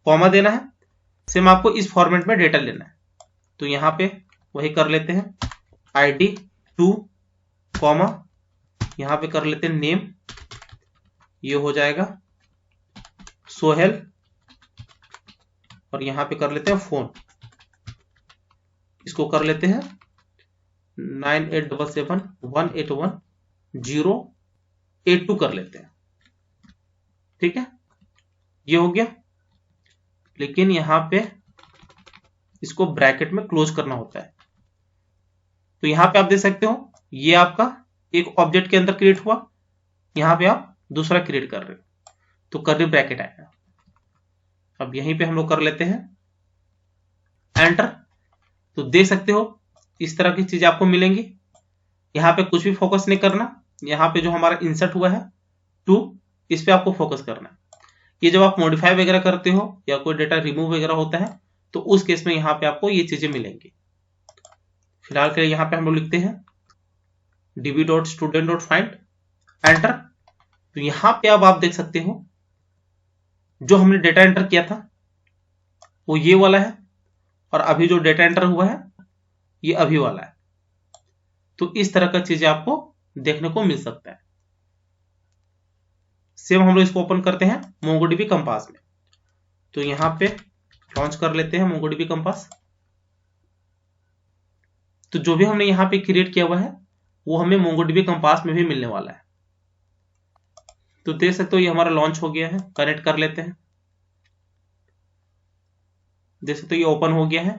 कॉमा देना है, सेम आपको इस फॉर्मेट में डेटा लेना है। तो यहाँ पे वही कर लेते हैं ID2 कॉमा, यहाँ पे कर लेते हैं नेम, ये हो जाएगा सोहेल, और यहाँ पे कर लेते हैं फोन, इसको कर लेते हैं 9877181082 कर लेते हैं। ठीक है, ये हो गया। लेकिन यहां पे इसको ब्रैकेट में क्लोज करना होता है। तो यहां पे आप देख सकते हो ये आपका एक ऑब्जेक्ट के अंदर क्रिएट हुआ, यहां पे आप दूसरा क्रिएट कर रहे हो, तो कर्ली ब्रैकेट आएगा। अब यहीं पे हम लोग कर लेते हैं एंटर। तो देख सकते हो इस तरह की चीजें आपको मिलेंगी। यहां पे कुछ भी फोकस नहीं करना, यहाँ पे जो हमारा इंसर्ट हुआ है 2, इस पे आपको फोकस करना है। ये जब आप मॉडिफाई वगैरह करते हो या कोई डेटा रिमूव वगैरह होता है तो उस केस में यहाँ पे आपको ये चीजें मिलेंगी। फिलहाल के लिए यहाँ पे हम लोग लिखते हैं db.student.find, एंटर। तो यहाँ पे अब आप देख सकते हो जो हमने डेटा एंटर किया था वो ये वाला है, और अभी जो डेटा एंटर हुआ है ये अभी वाला है। तो इस तरह का चीजें आपको देखने को मिल सकता है। सेम हम लोग इसको ओपन करते हैं MongoDB कंपास में। तो यहां पे लॉन्च कर लेते हैं MongoDB कंपास। तो जो भी हमने यहां पे क्रिएट किया हुआ है वो हमें MongoDB कंपास में भी मिलने वाला है। तो देख सकते हो ये हमारा लॉन्च हो गया है। कनेक्ट कर लेते हैं। देख सकते हो ये ओपन हो गया है।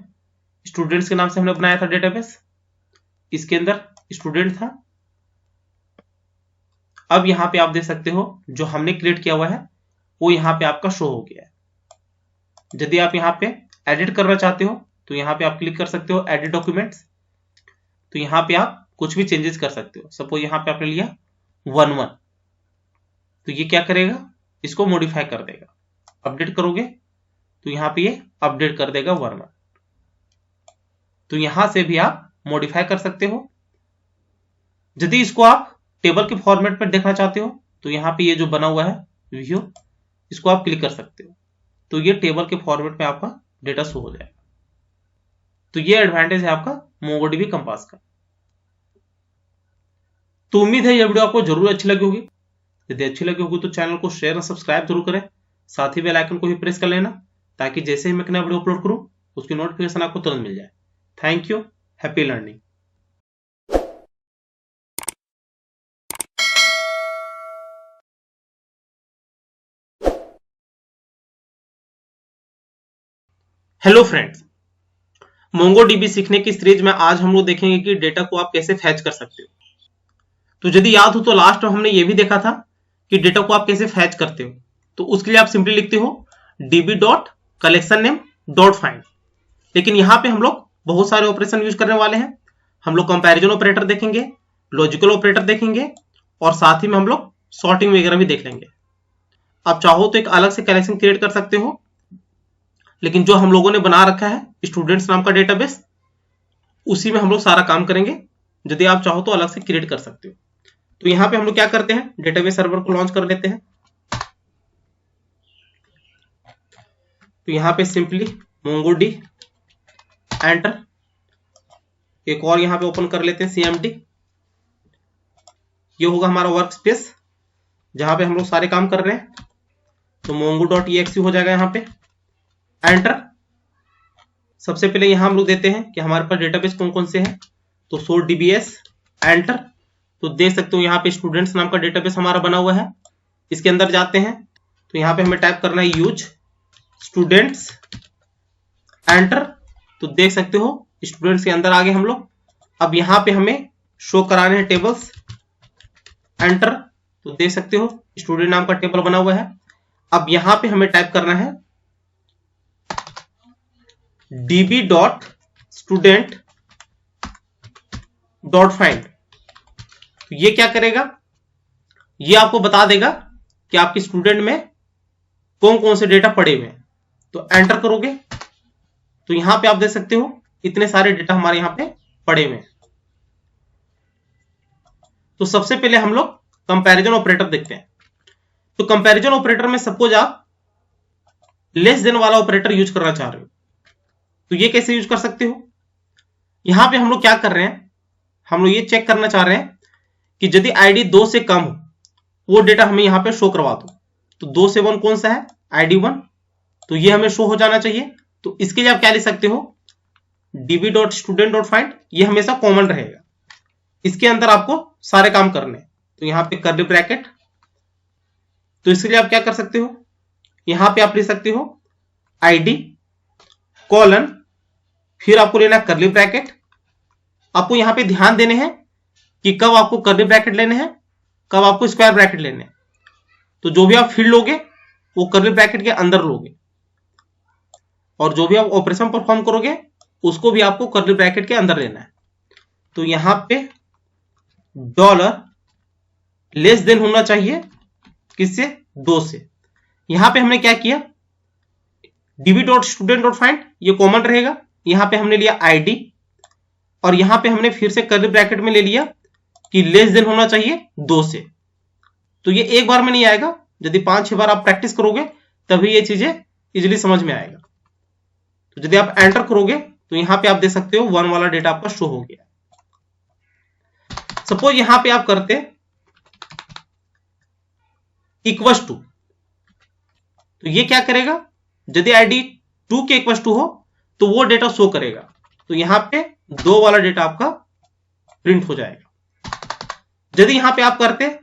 स्टूडेंट्स के नाम से हमने बनाया था डेटाबेस, इसके अंदर स्टूडेंट था। अब यहां पे आप देख सकते हो जो हमने क्रिएट किया हुआ है वो यहां पे आपका शो हो गया है। यदि आप यहां पे एडिट करना चाहते हो तो यहां पे आप क्लिक कर सकते हो एडिट डॉक्यूमेंट्स। तो यहां पे आप कुछ भी चेंजेस कर सकते हो। सपोज यहां पे आपने लिया 1 तो ये क्या करेगा, इसको मॉडिफाई कर देगा। अपडेट करोगे तो यहां पे ये अपडेट कर देगा 1। तो यहां से भी आप मॉडिफाई कर सकते हो। यदि इसको आप टेबल के फॉर्मेट में देखना चाहते हो तो यहाँ पे ये जो बना हुआ है व्यू, इसको आप क्लिक कर सकते हो, तो ये टेबल के फॉर्मेट में आपका डेटा शो हो जाएगा। तो ये एडवांटेज है आपका MongoDB कंपास का। तो उम्मीद है ये वीडियो आपको जरूर अच्छी लगी होगी। यदि अच्छी लगी होगी तो चैनल को शेयर और सब्सक्राइब जरूर करें। साथ ही बेल आइकन को भी प्रेस कर लेना ताकि जैसे ही मैं नया वीडियो अपलोड करूं उसकी नोटिफिकेशन आपको तुरंत मिल जाए। Thank you, happy learning. Hello friends, MongoDB सीखने की सीरीज में आज हम लोग देखेंगे कि डेटा को आप कैसे फैच कर सकते हो। तो यदि याद हो तो लास्ट में हमने ये भी देखा था कि डेटा को आप कैसे फैच करते हो। तो उसके लिए आप सिंपली लिखते हो db.collectionname.find। लेकिन यहां पे हम लोग बहुत सारे ऑपरेशन यूज करने वाले हैं। हम लोग कंपैरिजन ऑपरेटर देखेंगे, लॉजिकल ऑपरेटर देखेंगे और साथ ही में हम लोग सॉर्टिंग वगैरह भी देख लेंगे। आप चाहो तो एक अलग से कलेक्शन क्रिएट कर सकते हो, लेकिन जो हम लोगों ने बना रखा है स्टूडेंट्स नाम का डेटाबेस, उसी में हम लोग सारा काम करेंगे। यदि आप चाहो तो अलग से क्रिएट कर सकते हो। तो यहाँ पे हम लोग क्या करते हैं, डेटाबेस सर्वर को लॉन्च कर लेते हैं। तो यहाँ पे सिंपली MongoD एंटर, एक और यहाँ पे ओपन कर लेते हैं CMD। ये होगा हमारा वर्क स्पेस जहां पे हम लोग सारे काम कर रहे हैं। तो mongo.exe हो जाएगा यहाँ पे एंटर। सबसे पहले यहाँ हम लोग देते हैं कि हमारे पास डेटाबेस कौन कौन से हैं। तो source-dbs एंटर। तो देख सकते हो यहाँ पे स्टूडेंट्स नाम का डेटाबेस हमारा बना हुआ है। इसके अंदर जाते हैं तो यहाँ पे हमें टाइप करना है यूज स्टूडेंट्स एंटर। तो देख सकते हो स्टूडेंट्स के अंदर आ गए हम लोग। अब यहाँ पे हमें शो कराने हैं टेबल्स एंटर। तो देख सकते हो स्टूडेंट नाम का टेबल बना हुआ है। अब यहाँ पे हमें टाइप करना है db.student.find। तो ये क्या करेगा, ये आपको बता देगा कि आपके स्टूडेंट में कौन कौन से डेटा पड़े हुए हैं। तो एंटर करोगे तो यहां पे आप देख सकते हो इतने सारे डेटा हमारे यहां पे पड़े हुए हैं। तो सबसे पहले हम लोग कंपैरिजन ऑपरेटर देखते हैं। तो कंपैरिजन ऑपरेटर में सपोज आप लेस देन वाला ऑपरेटर यूज करना चाह रहे हो, तो ये कैसे यूज कर सकते हो। यहां पे हम लोग क्या कर रहे हैं, हम लोग ये चेक करना चाह रहे हैं कि यदि आईडी 2 से कम हो वो डेटा हमें यहां पे शो करवा दो। तो 2 से 1 कौन सा है, आईडी 1, तो ये हमें शो हो जाना चाहिए। तो इसके लिए आप क्या लिख सकते हो, db.student.find, ये हमेशा कॉमन रहेगा। इसके अंदर आपको सारे काम करने। तो यहां पे कर्ली ब्रैकेट, तो इसके लिए आप क्या कर सकते हो, यहां पे आप लिख सकते हो आईडी कॉलन, फिर आपको लेना कर्ली ब्रैकेट। आपको यहां पे ध्यान देने हैं कि कब आपको कर्ली ब्रैकेट लेने हैं, कब आपको स्क्वायर ब्रैकेट लेने हैं। तो जो भी आप फील्ड लोगे वो कर्ली ब्रैकेट के अंदर लोगे, और जो भी आप ऑपरेशन परफॉर्म करोगे उसको भी आपको कर्ली ब्रैकेट के अंदर लेना है। तो यहां पे डॉलर लेस देन होना चाहिए किससे, 2 से। यहां पे हमने क्या किया, db.student.find ये कॉमन रहेगा। यहां पे हमने लिया आईडी, और यहां पे हमने फिर से कर्ली ब्रैकेट में ले लिया कि लेस देन होना चाहिए 2 से। तो ये एक बार में नहीं आएगा, यदि 5-6 बार आप प्रैक्टिस करोगे तभी ये चीजें इजीली समझ में आएगा। तो यदि आप एंटर करोगे तो यहां पे आप देख सकते हो 1 वाला डेटा आपका शो हो गया। सपोज यहां पे आप करते इक्वस टू, तो ये क्या करेगा, यदि आईडी 2 के इक्वस टू हो तो वो डेटा शो करेगा। तो यहां पे 2 वाला डेटा आपका प्रिंट हो जाएगा। यदि यहां पे आप करते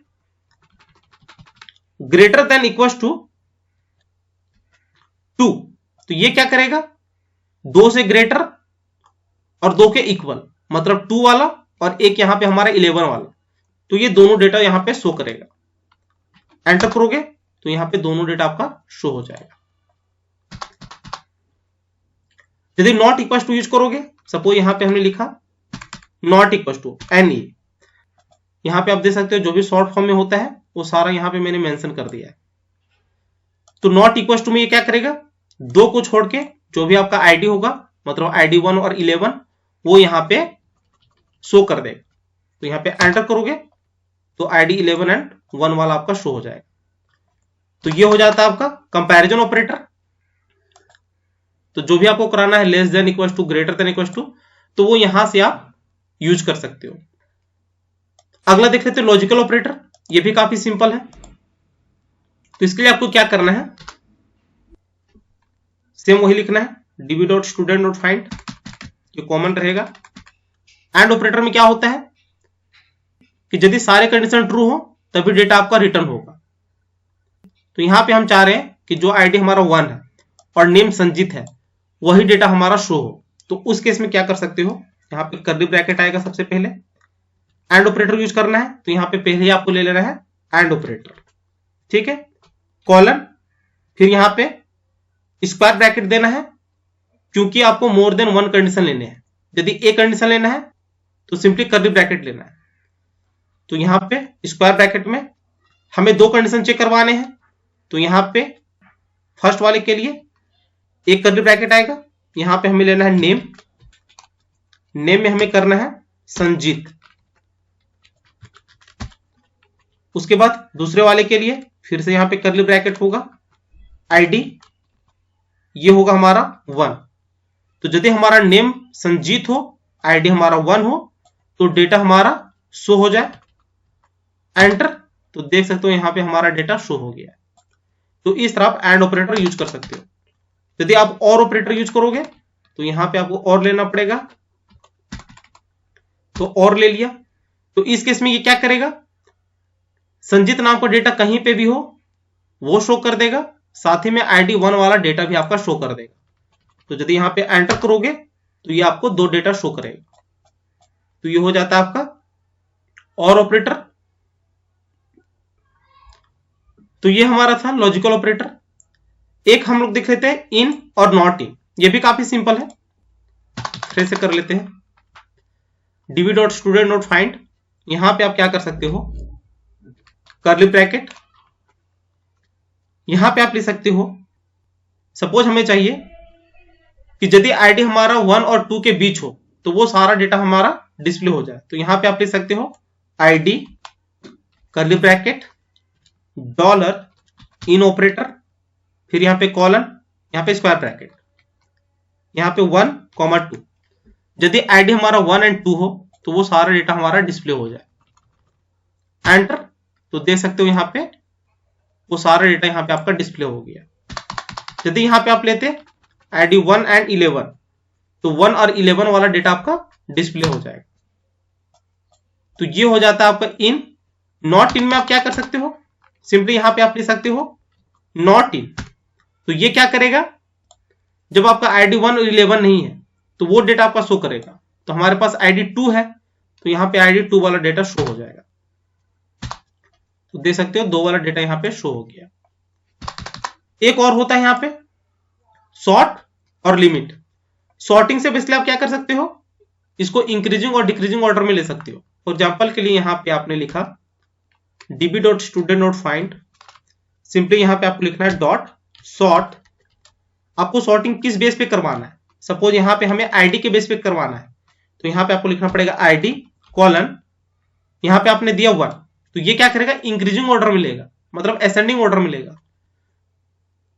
ग्रेटर देन इक्वस टू 2, तो ये क्या करेगा, 2 से ग्रेटर और 2 के इक्वल, मतलब 2 वाला और एक यहां पे हमारा 11 वाला। तो ये दोनों डेटा यहां पे शो करेगा। एंटर करोगे तो यहां पे दोनों डेटा आपका शो हो जाएगा। यदि नॉट इक्वल टू यूज करोगे, सपोज यहां पे हमने लिखा नॉट इक्वल टू NE, यहां पे आप देख सकते हो जो भी शॉर्ट फॉर्म में होता है वो सारा यहां पे मैंने मेंशन कर दिया है। तो नॉट इक्वल टू में ये क्या करेगा, 2 को छोड़ के जो भी आपका आईडी होगा, मतलब आईडी 1 और 11, वो यहां पे शो कर देगा। तो यहां पे एंटर करोगे तो आईडी 11 एंड 1 वाला आपका शो हो जाएगा। तो ये हो जाता है आपका कंपैरिजन ऑपरेटर। तो जो भी आपको कराना है less than equal to, greater than equal to, तो वो यहां से आप यूज कर सकते हो। अगला देख लेते हैं लॉजिकल ऑपरेटर। ये भी काफी सिंपल है। तो इसके लिए आपको क्या करना है, सेम वही लिखना है db.student.find, ये कॉमन रहेगा। एंड ऑपरेटर में क्या होता है कि यदि सारे कंडीशन ट्रू हो तभी डेटा आपका रिटर्न होगा। तो यहां पे हम चाह रहे हैं कि जो आईडी हमारा 1 है और नेम संजीत है वही डेटा हमारा शो हो। तो उस केस में क्या कर सकते हो, यहां पे कर्ली ब्रैकेट आएगा, सबसे पहले एंड ऑपरेटर यूज करना है। तो यहां पे पहले ही आपको ले लेना है एंड ऑपरेटर, ठीक है, कॉलन, फिर यहां पे स्क्वायर ब्रैकेट देना है क्योंकि आपको मोर देन 1 कंडीशन लेने हैं। यदि एक कंडीशन लेना है तो सिंपली कर्ली ब्रैकेट लेना है। तो यहां पे स्क्वायर ब्रैकेट में हमें दो कंडीशन चेक करवाने हैं। तो यहां पे फर्स्ट वाले के लिए एक कर्ली ब्रैकेट आएगा, यहां पे हमें लेना है नेम, नेम में हमें करना है संजीत। उसके बाद दूसरे वाले के लिए फिर से यहां पे कर्ली ब्रैकेट होगा, आईडी ये होगा हमारा 1। तो यदि हमारा नेम संजीत हो, आईडी हमारा 1 हो, तो डेटा हमारा शो हो जाए, एंटर। तो देख सकते हो यहां पे हमारा डेटा शो हो गया। तो इस तरह आप एंड ऑपरेटर यूज कर सकते हो। यदि आप और ऑपरेटर यूज करोगे तो यहां पे आपको और लेना पड़ेगा, तो और ले लिया। तो इस केस में ये क्या करेगा, संजीत नाम का डेटा कहीं पे भी हो वो शो कर देगा, साथ ही में आईडी 1 वाला डेटा भी आपका शो कर देगा। तो यदि यहां पे एंटर करोगे तो ये आपको दो डेटा शो करेगा। तो ये हो जाता है आपका और ऑपरेटर। तो ये हमारा था लॉजिकल ऑपरेटर। एक हम लोग देख लेते हैं इन और नॉट इन, ये भी काफी सिंपल है, फिर से कर लेते हैं। db.student.find, यहां पे आप क्या कर सकते हो, कर्ली ब्रैकेट, यहां पे आप ले सकते हो। सपोज हमें चाहिए कि यदि आईडी हमारा 1 और 2 के बीच हो तो वो सारा डेटा हमारा डिस्प्ले हो जाए। तो यहां पे आप ले सकते हो ID curly bracket dollar in operator, फिर यहां पे कॉलन, यहां पे स्क्वायर ब्रैकेट, यहां पे 1, 2। यदि आईडी हमारा 1 और 2 हो तो वो सारा डेटा हमारा डिस्प्ले हो जाए, एंटर। तो देख सकते हो यहां पे वो सारा डेटा यहां पे आपका डिस्प्ले हो गया। यदि यहां पे आप लेते आईडी 1 और 11, तो 1 और 11 वाला डेटा आपका डिस्प्ले हो जाएगा। तो ये हो जाता है आपका इन। नॉट इन में आप क्या कर सकते हो, सिंपली यहां पे आप ले सकते हो नॉट इन। तो ये क्या करेगा, जब आपका आईडी 1 और 11 नहीं है तो वो डेटा आपका शो करेगा। तो हमारे पास आईडी 2 है तो यहां पे आईडी 2 वाला डेटा शो हो जाएगा। तो देख सकते हो 2 वाला डेटा यहां पे शो हो गया। एक और होता है यहां पे सॉर्ट और लिमिट। सॉर्टिंग से बेसिकली आप क्या कर सकते हो, इसको इंक्रीजिंग और डिक्रीजिंग ऑर्डर में ले सकते हो। फॉर एग्जांपल के लिए यहां पे आपने लिखा db.student.find, सिंपली यहां पे आपको लिखना है डॉट सॉर्ट। आपको सॉर्टिंग किस बेस पे करवाना है, सपोज यहां पे हमें आईडी के बेस पे करवाना है, तो यहां पे आपको लिखना पड़ेगा आईडी कॉलन, यहां पे आपने दिया 1, तो ये क्या करेगा, इंक्रीजिंग ऑर्डर में लेगा, मतलब असेंडिंग ऑर्डर में लेगा।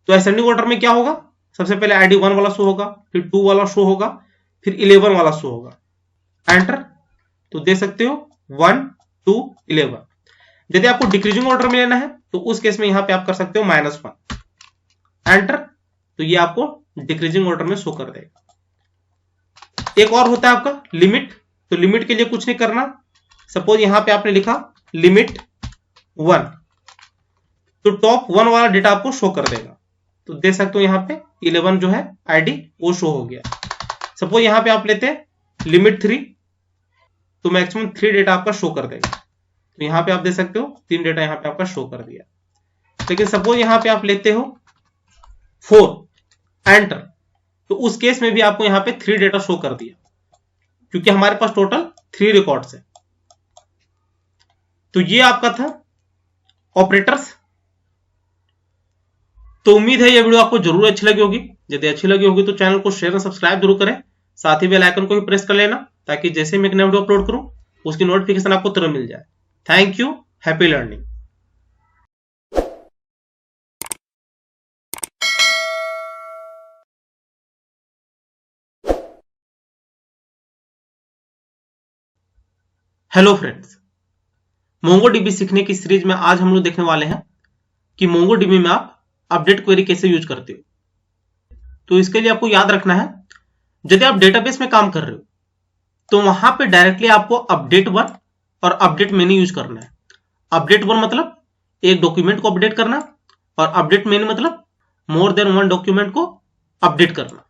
तो असेंडिंग ऑर्डर में क्या होगा, सबसे पहले आईडी 1 वाला शो होगा, फिर 2 वाला शो होगा, फिर 11 वाला शो होगा, एंटर। तो देख सकते हो 1, 2, 11। यदि आपको डिक्रीजिंग ऑर्डर में लेना है तो उस केस में यहां पे आप कर सकते हो -1, एंटर। तो ये आपको डिक्रीजिंग ऑर्डर में शो कर देगा। एक और होता है आपका लिमिट। तो लिमिट के लिए कुछ नहीं करना, सपोज यहां पे आपने लिखा लिमिट 1, तो टॉप 1 वाला डेटा आपको शो कर देगा। तो देख सकते हो यहां पे 11 जो है आईडी वो शो हो गया। सपोज यहां पे आप लेते हैं लिमिट 3, तो मैक्सिमम 3 डेटा आपका शो कर देगा। तो यहां पे आप देख सकते हो 3 डेटा यहां पे आपका शो कर दिया। लेकिन सपोज यहां पे आप लेते हो 4, एंटर, तो उस केस में भी आपको यहां पे 3 डेटा शो कर दिया, क्योंकि हमारे पास टोटल 3 रिकॉर्ड्स है। तो ये आपका था ऑपरेटर्स। तो उम्मीद है ये वीडियो आपको जरूर अच्छी लगी होगी। यदि अच्छी लगी होगी तो चैनल को शेयर और सब्सक्राइब जरूर करें, साथ ही बेल आइकन को भी प्रेस कर लेना, ताकि जैसे मैं एक नया वीडियो अपलोड करूं उसकी नोटिफिकेशन आपको तुरंत मिल जाए। Thank you, happy learning. Hello friends, MongoDB सीखने की सीरीज में आज हम लोग देखने वाले हैं कि मोंगोडीबी में आप अपडेट क्वेरी कैसे यूज करते हो। तो इसके लिए आपको याद रखना है, यदि आप डेटाबेस में काम कर रहे हो तो वहां पे डायरेक्टली आपको अपडेट 1 और अपडेट मेनी यूज करना है। अपडेट 1 मतलब एक डॉक्यूमेंट को अपडेट करना, और अपडेट मेनी मतलब मोर देन 1 डॉक्यूमेंट को अपडेट करना।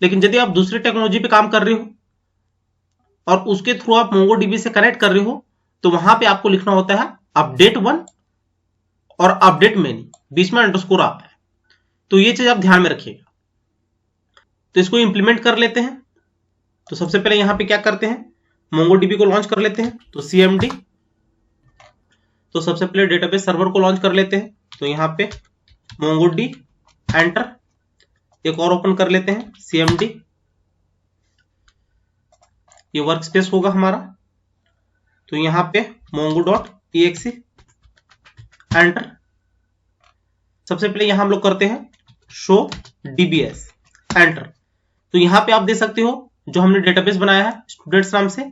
लेकिन यदि आप दूसरी टेक्नोलॉजी पे काम कर रहे हो और उसके थ्रू आप मोंगोडीबी से कनेक्ट कर रहे हो, तो वहां पे आपको लिखना होता है अपडेट 1 और अपडेट मेनी, बीच में अंडरस्कोर आता है। तो ये चीज आप ध्यान में रखिएगा। तो इसको इंप्लीमेंट कर लेते हैं। तो सबसे पहले यहां पे क्या करते हैं, MongoDB को लॉन्च कर लेते हैं, तो cmd, तो सबसे पहले डेटाबेस सर्वर को लॉन्च कर लेते हैं, तो यहाँ पे MongoD एंटर, एक और ओपन कर लेते हैं cmd, ये वर्क स्पेस होगा हमारा, तो यहाँ पे mongo.exe एंटर। सबसे पहले यहां हम लोग करते हैं शो dbs एंटर। तो यहाँ पे आप देख सकते हो जो हमने डेटाबेस बनाया है स्टूडेंट्स नाम से,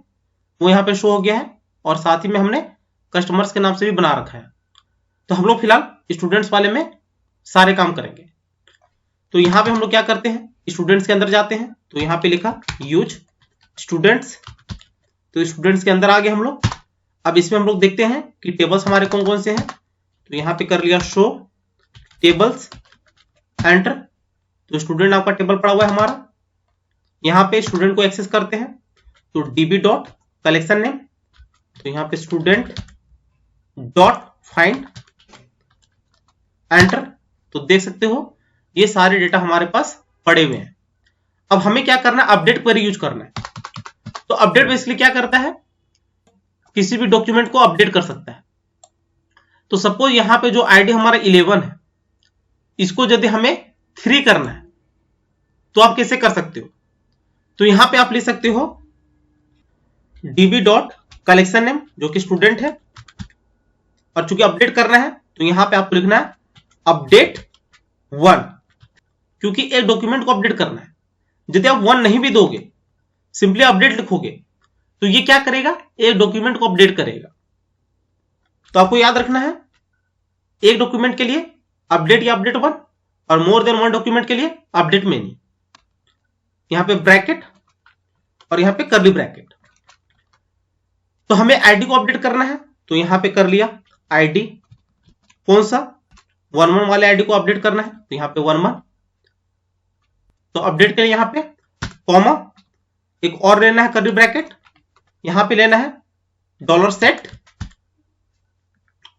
वो यहाँ पे शो हो गया है, और साथ ही में हमने कस्टमर्स के नाम से भी बना रखा है। तो हम लोग फिलहाल स्टूडेंट्स वाले में सारे काम करेंगे। तो यहाँ पे हम लोग क्या करते हैं, स्टूडेंट्स के अंदर जाते हैं, तो यहाँ पे लिखा यूज स्टूडेंट्स, तो स्टूडेंट्स के अंदर आ गए हम लोग। अब इसमें हम लोग देखते हैं कि टेबल्स हमारे कौन कौन से हैं, तो यहाँ पे कर लिया शो टेबल्स एंटर। तो स्टूडेंट आपका टेबल पड़ा हुआ है हमारा, यहाँ पे स्टूडेंट को एक्सेस करते हैं, तो db डॉट कलेक्शन नेम, तो यहाँ पे स्टूडेंट डॉट फाइंड एंटर। तो देख सकते हो ये सारे डेटा हमारे पास पड़े हुए हैं। अब हमें क्या करना है, अपडेट क्वेरी यूज करना है। तो अपडेट बेसिकली क्या करता है, किसी भी डॉक्यूमेंट को अपडेट कर सकता है। तो सपोज यहां पे जो आईडी हमारा 11 है, इसको यदि हमें 3 करना है, तो आप कैसे कर सकते हो, तो यहां पे आप ले सकते हो db डॉट कलेक्शन नेम जो कि स्टूडेंट है, और चूंकि अपडेट करना है तो यहां पे आपको लिखना है अपडेट 1, क्योंकि एक डॉक्यूमेंट को अपडेट करना है। यदि आप 1 नहीं भी दोगे, सिंपली अपडेट लिखोगे, तो ये क्या करेगा, एक डॉक्यूमेंट को अपडेट करेगा। तो आपको याद रखना है एक डॉक्यूमेंट के लिए अपडेट या अपडेट 1, और मोर देन 1 डॉक्यूमेंट के लिए अपडेट मेनी। यहां पे ब्रैकेट और यहां पे कर्ली ब्रैकेट। तो हमें आईडी को अपडेट करना है, तो यहां पे कर लिया आईडी, कौन सा 11 वाले आईडी को अपडेट करना है, तो यहां पे 11। तो अपडेट के लिए यहां पे कॉमा, एक और लेना है कर्ली ब्रैकेट, यहां पे लेना है $set,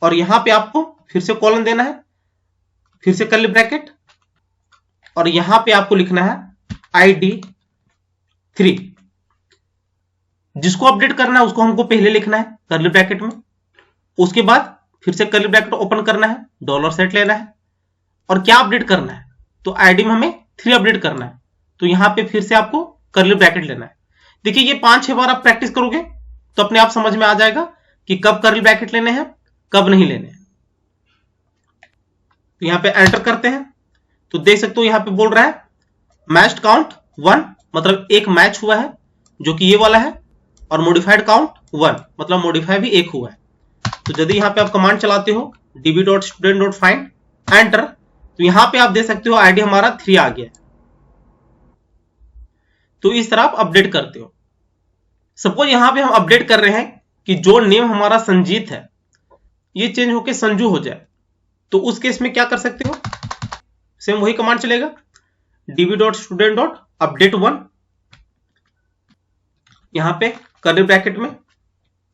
और यहां पे आपको फिर से कॉलन देना है, फिर से कर्ली ब्रैकेट, और यहां पे आपको लिखना है ID3। जिसको अपडेट करना है उसको हमको पहले लिखना है कर्ली ब्रैकेट में, उसके बाद फिर से कर्ली ब्रैकेट ओपन करना है, $set लेना है, और क्या अपडेट करना है, तो आईडी में हमें 3 अपडेट करना है, तो यहां पे फिर से आपको कर्ली ब्रैकेट लेना है। देखिए ये 5-6 बार आप प्रैक्टिस करोगे तो अपने आप समझ में आ जाएगा कि कब कर्ली ब्रैकेट लेने हैं, कब नहीं लेने हैं। यहां पे एंटर करते हैं, तो देख सकते हो यहां पे बोल रहा है मैच्ड काउंट 1, मतलब एक मैच हुआ है जो कि ये वाला है, और मॉडिफाइड काउंट 1, मतलब मॉडिफाई भी एक हुआ है। तो यदि यहां पे आप कमांड चलाते हो db.student.find एंटर, तो यहां पे आप देख सकते हो आईडी हमारा 3 आ गया है। तो इस तरह आप अपडेट करते हो। सपोज यहां पे हम अपडेट कर रहे हैं कि जो नेम हमारा संजीत है ये चेंज होकर संजू हो जाए, तो उस केस में क्या कर सकते हो, सेम वही कमांड चलेगा db.student.update1, यहां पे कर्ली ब्रैकेट में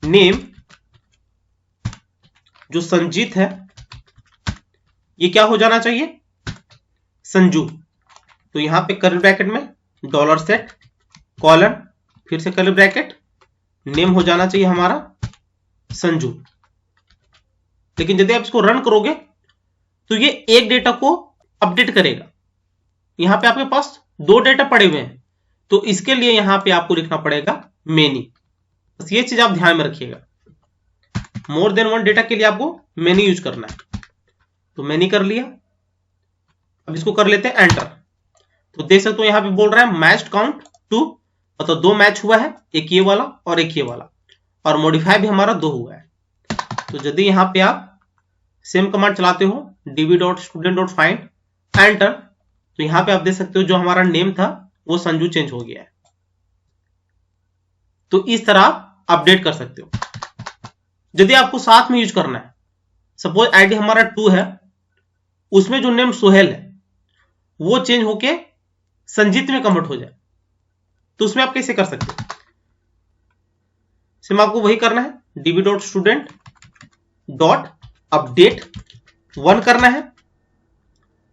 नेम जो संजीत है ये क्या हो जाना चाहिए, संजू। तो यहां पे कर्ली ब्रैकेट में $set कॉलन, फिर से कर्ली ब्रैकेट, नेम हो जाना चाहिए हमारा संजू। लेकिन यदि आप इसको रन करोगे तो ये एक डेटा को अपडेट करेगा। यहां पे आपके पास 2 डेटा पड़े हुए हैं, तो इसके लिए यहां पे आपको लिखना पड़ेगा मेनी। बस ये चीज आप ध्यान में रखिएगा, मोर देन 1 डेटा के लिए आपको मेनी यूज करना है। तो मेनी कर लिया, अब इसको कर लेते हैं एंटर। तो देख सकते हो यहां पे बोल रहा है मैच्ड काउंट 2, मतलब 2 मैच हुआ है, एक ये वाला और एक ये वाला, और मॉडिफाई भी हमारा 2 हुआ है। तो यदि यहां पे आप सेम कमांड चलाते हो db.student.find एंटर, तो यहां पे आप देख सकते हो जो हमारा नेम था वो संजू चेंज हो गया है। तो इस तरह आप अपडेट कर सकते हो। यदि आपको साथ में यूज करना है, सपोज आईडी हमारा 2 है, उसमें जो नेम सोहेल है वो चेंज होके संजीत में कन्वर्ट हो जाए, तो उसमें आप कैसे कर सकते हो, सिर्फ आपको वही करना है db.student.update1 करना है,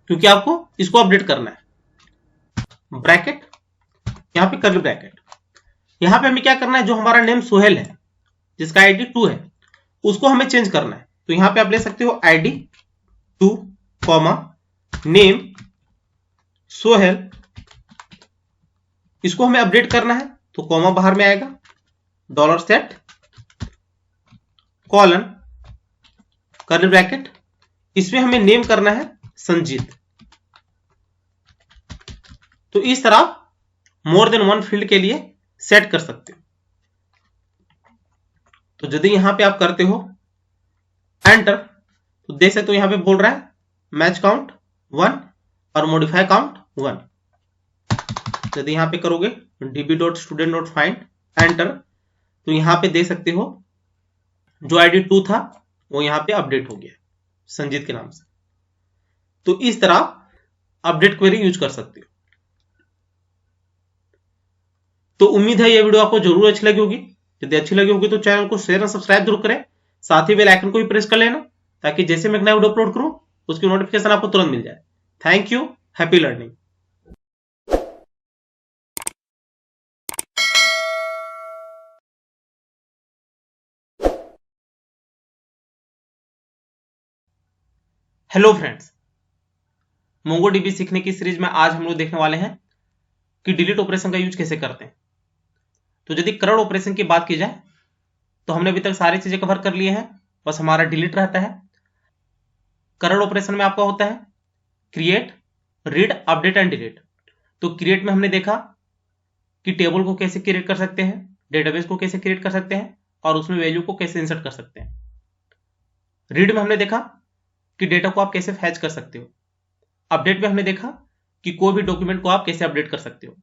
क्योंकि आपको इसको अपडेट करना है। ब्रैकेट, यहां पे कर्ली ब्रैकेट, यहां पे हमें क्या करना है, जो हमारा नेम सोहेल है जिसका आईडी 2 है उसको हमें चेंज करना है। तो यहां पे आप ले सकते हो आईडी 2 कॉमा नेम सोहेल, इसको हमें अपडेट करना है। तो कॉमा बाहर में आएगा, dollar set colon curly bracket, इसमें हमें नेम करना है संजीत। तो इस तरह मोर देन वन फील्ड के लिए सेट कर सकते हो। तो यदि यहां पे आप करते हो एंटर तो देख सकते हो यहां पे बोल रहा है मैच काउंट 1 और मॉडिफाई काउंट 1। यदि यहां पे करोगे db.student.find एंटर तो यहां पे देख सकते हो जो आईडी 2 था वो यहां पे अपडेट हो गया संजीत के नाम से। तो इस तरह अपडेट क्वेरी यूज कर सकते हो। तो उम्मीद है ये वीडियो आपको जरूर अच्छी लगी होगी। यदि अच्छी लगी होगी तो चैनल को शेयर और सब्सक्राइब जरूर करें, साथ ही बेल आइकन को भी प्रेस कर लेना ताकि जैसे मैं एक नया वीडियो अपलोड करूं उसकी नोटिफिकेशन आपको तुरंत मिल जाए। Thank you, happy learning. Hello friends, MongoDB सीखने की सीरीज में आज हम लोग देखने वाले हैं कि डिलीट ऑपरेशन का यूज कैसे करते हैं। तो यदि करड़ ऑपरेशन की बात की जाए तो हमने अभी तक सारी चीजें कवर कर लिए हैं, बस हमारा डिलीट रहता है। करड़ ऑपरेशन में आपका होता है create, read, update and delete. तो क्रिएट में हमने देखा कि टेबल को कैसे क्रिएट कर सकते हैं, डेटाबेस को कैसे क्रिएट कर सकते हैं और उसमें वैल्यू को कैसे इंसर्ट कर सकते हैं। रीड में हमने देखा कि डेटा को आप कैसे फैच कर सकते हो। अपडेट में हमने देखा कि कोई भी डॉक्यूमेंट को आप कैसे अपडेट कर सकते हो।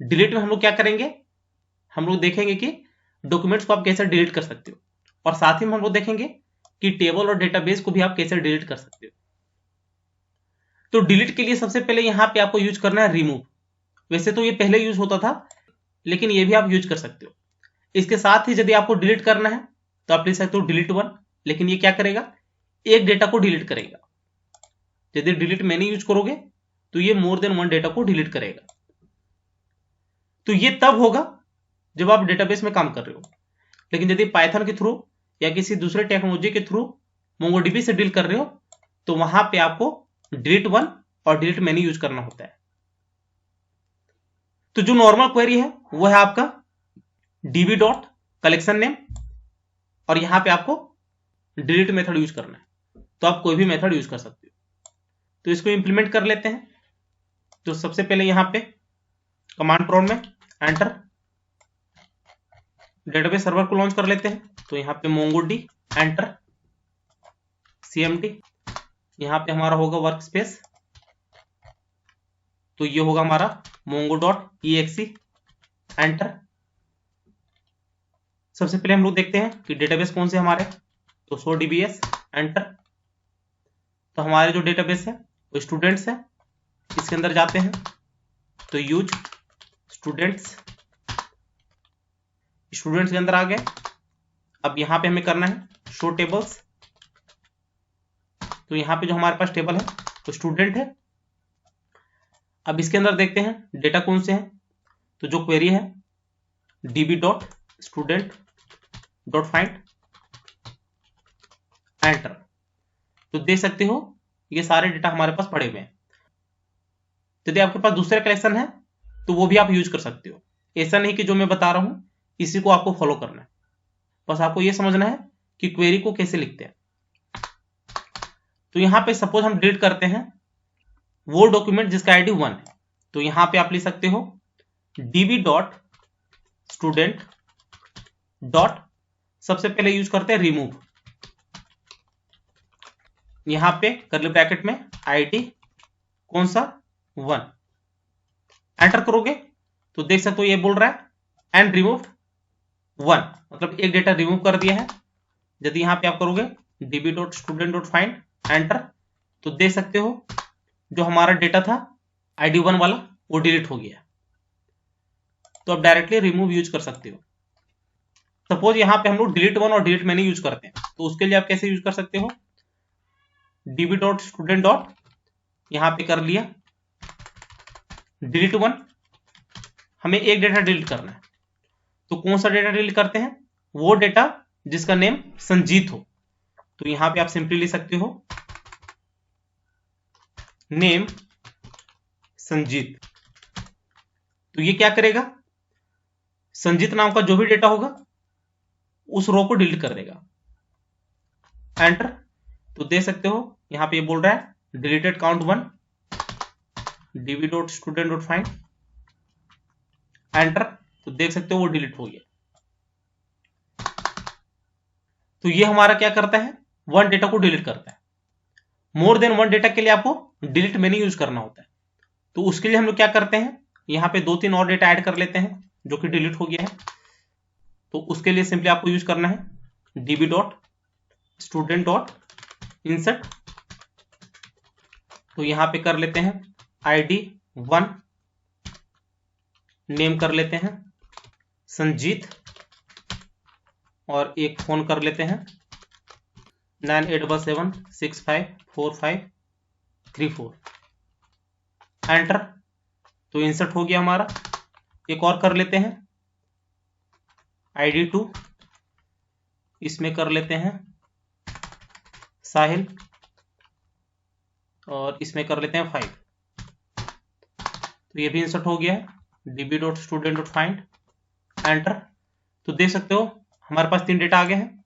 डिलीट में हम लोग क्या करेंगे, हम लोग देखेंगे कि डॉक्यूमेंट्स को आप कैसे डिलीट कर सकते हो और साथ ही में हम लोग देखेंगे कि टेबल और डेटाबेस को भी आप कैसे डिलीट कर सकते हो। तो डिलीट के लिए सबसे पहले यहां पे आपको यूज करना है रिमूव। वैसे तो ये पहले यूज होता था लेकिन ये भी आप यूज कर सकते हो। इसके साथ ही यदि आपको डिलीट करना है तो आप लिख सकते हो डिलीट 1, लेकिन ये क्या करेगा, एक डेटा को डिलीट करेगा। यदि डिलीट मैनी यूज करोगे तो ये मोर देन वन डेटा को डिलीट करेगा। तो ये तब होगा जब आप डेटाबेस में काम कर रहे हो, लेकिन यदि पाइथन के थ्रू या किसी दूसरे टेक्नोलॉजी के थ्रू मोंगोडीबी से डील कर रहे हो तो वहां पे आपको डिलीट 1 और डिलीट मैनी यूज करना होता है। तो जो नॉर्मल क्वेरी है वो है आपका db डॉट कलेक्शन नेम और यहां पे आपको डिलीट मेथड यूज करना है। तो आप कोई भी मेथड यूज कर सकते हो। तो इसको इंप्लीमेंट कर लेते हैं। तो सबसे पहले यहां पे कमांड प्रॉम्प्ट में एंटर, डेटाबेस सर्वर को लॉन्च कर लेते हैं। तो यहां पे मोंगोडी एंटर cmd, यहां पे हमारा होगा वर्क स्पेस, तो ये होगा हमारा mongo.exe एंटर। सबसे पहले हम लोग देखते हैं कि डेटाबेस कौन से हमारे, तो SODBS एंटर। तो हमारे जो डेटाबेस है वो स्टूडेंट्स है, इसके अंदर जाते हैं तो यूज स्टूडेंट्स, स्टूडेंट्स के अंदर आ गए। अब यहां पे हमें करना है शो टेबल्स। तो यहां पे जो हमारे पास टेबल है वो स्टूडेंट है। अब इसके अंदर देखते हैं डेटा कौन से हैं। तो जो क्वेरी है db.student.find एंटर। तो देख सकते हो ये सारे डेटा हमारे पास पड़े हुए हैं। यदि आपके पास दूसरे कलेक्शन है तो वो भी आप यूज कर सकते हो। ऐसा नहीं कि जो मैं बता रहा हूं इसी को आपको फॉलो करना है, बस आपको ये समझना है कि क्वेरी को कैसे लिखते हैं। तो यहां पे सपोज हम डिलीट करते हैं वो डॉक्यूमेंट जिसका आईडी 1 है। तो यहां पे आप लिख सकते हो db.student. सबसे पहले यूज करते हैं रिमूव, यहां पे कर्ली ब्रैकेट में आईडी कौन सा 1 एंटर करोगे तो देख सकते हो ये बोल रहा है एंड रिमूव 1, मतलब एक डेटा रिमूव कर दिया है। यदि यहां पे आप करोगे db.student.find एंटर तो देख सकते हो जो हमारा डेटा था आईडी 1 वाला वो डिलीट हो गया। तो आप डायरेक्टली रिमूव यूज कर सकते हो। सपोज यहां पे हम लोग डिलीट 1 और डिलीट मैनी यूज करते हैं तो उसके लिए आप कैसे यूज कर सकते हो, db.student. यहां पे कर लिया डिलीट 1, हमें एक डेटा डिलीट करना है तो कौन सा डेटा डिलीट करते हैं? वो डेटा जिसका नेम संजीत हो। तो यहां पे आप सिंपली लिख सकते हो नेम संजीत। तो ये क्या करेगा? संजीत नाम का जो भी डेटा होगा उस रो को डिलीट कर देगा। एंटर। तो देख सकते हो यहां पे ये बोल रहा है डिलीटेड काउंट 1 db.student.find। एंटर। तो देख सकते हो वो डिलीट हो गया। तो ये हमारा क्या करता है? वन डेटा को डिलीट करता है। मोर देन वन डेटा के लिए आपको डिलीट मेन्यू यूज करना होता है। तो उसके लिए हम लोग क्या करते हैं, यहाँ पे 2-3 और डेटा ऐड कर लेते हैं जो कि डिलीट हो गया है। तो उसके लिए सिंपली आपको यूज करना है db.student.insert। तो यहां पे कर लेते हैं ID1, नेम कर लेते हैं संजीत, और एक फोन कर लेते हैं 9817654534। एंटर। तो इंसर्ट हो गया हमारा। एक और कर लेते हैं ID2, इसमें कर लेते हैं साहिल, और इसमें कर लेते हैं 5। तो ये भी इंसर्ट हो गया है db.student.find। एंटर। तो देख सकते हो हमारे पास 3 डेटा आ गए हैं।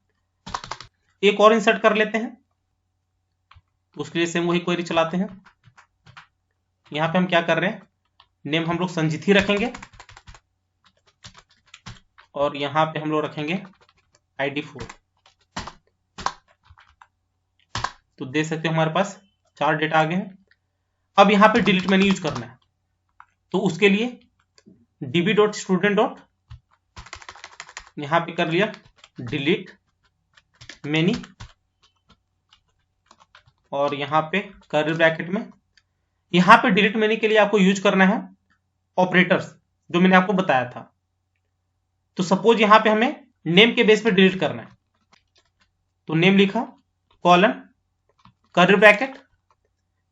एक और इंसर्ट कर लेते हैं। तो उसके लिए सेम वही क्वेरी चलाते हैं। यहां पे हम क्या कर रहे हैं, नेम हम लोग संजीत ही रखेंगे, और यहां पे हम लोग रखेंगे ID4। तो देख सकते हो हमारे पास 4 डेटा आ गए हैं। अब यहां पे डिलीट मेन्यू यूज करना है। तो उसके लिए db.student. यहां पे कर लिया डिलीट मेनी, और यहां पे कर्ली ब्रैकेट में यहां पे डिलीट मेनी के लिए आपको यूज करना है ऑपरेटर्स जो मैंने आपको बताया था। तो सपोज यहां पे हमें नेम के बेस पे डिलीट करना है। तो नेम लिखा, कॉलन, कर्ली ब्रैकेट,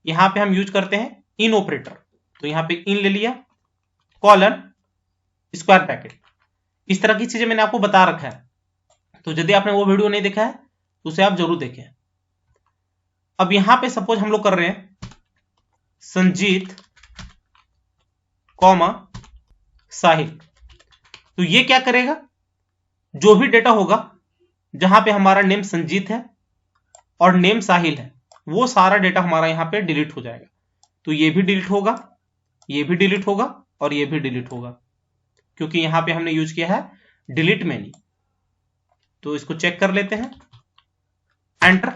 यहां पे हम यूज करते हैं इन ऑपरेटर। तो यहां पे इन ले लिया, कॉलन, स्क्वायर ब्रैकेट। इस तरह की चीजें मैंने आपको बता रखा है। तो यदि आपने वो वीडियो नहीं देखा है तो उसे आप जरूर देखें। अब यहां पे सपोज हम लोग कर रहे हैं संजीत कॉमा साहिल। तो ये क्या करेगा, जो भी डेटा होगा जहां पे हमारा नेम संजीत है और नेम साहिल है, वो सारा डेटा हमारा यहां पे डिलीट हो जाएगा। तो ये भी डिलीट होगा, ये भी डिलीट होगा, और ये भी डिलीट होगा, क्योंकि यहां पे हमने यूज किया है डिलीट मेनी। तो इसको चेक कर लेते हैं। एंटर।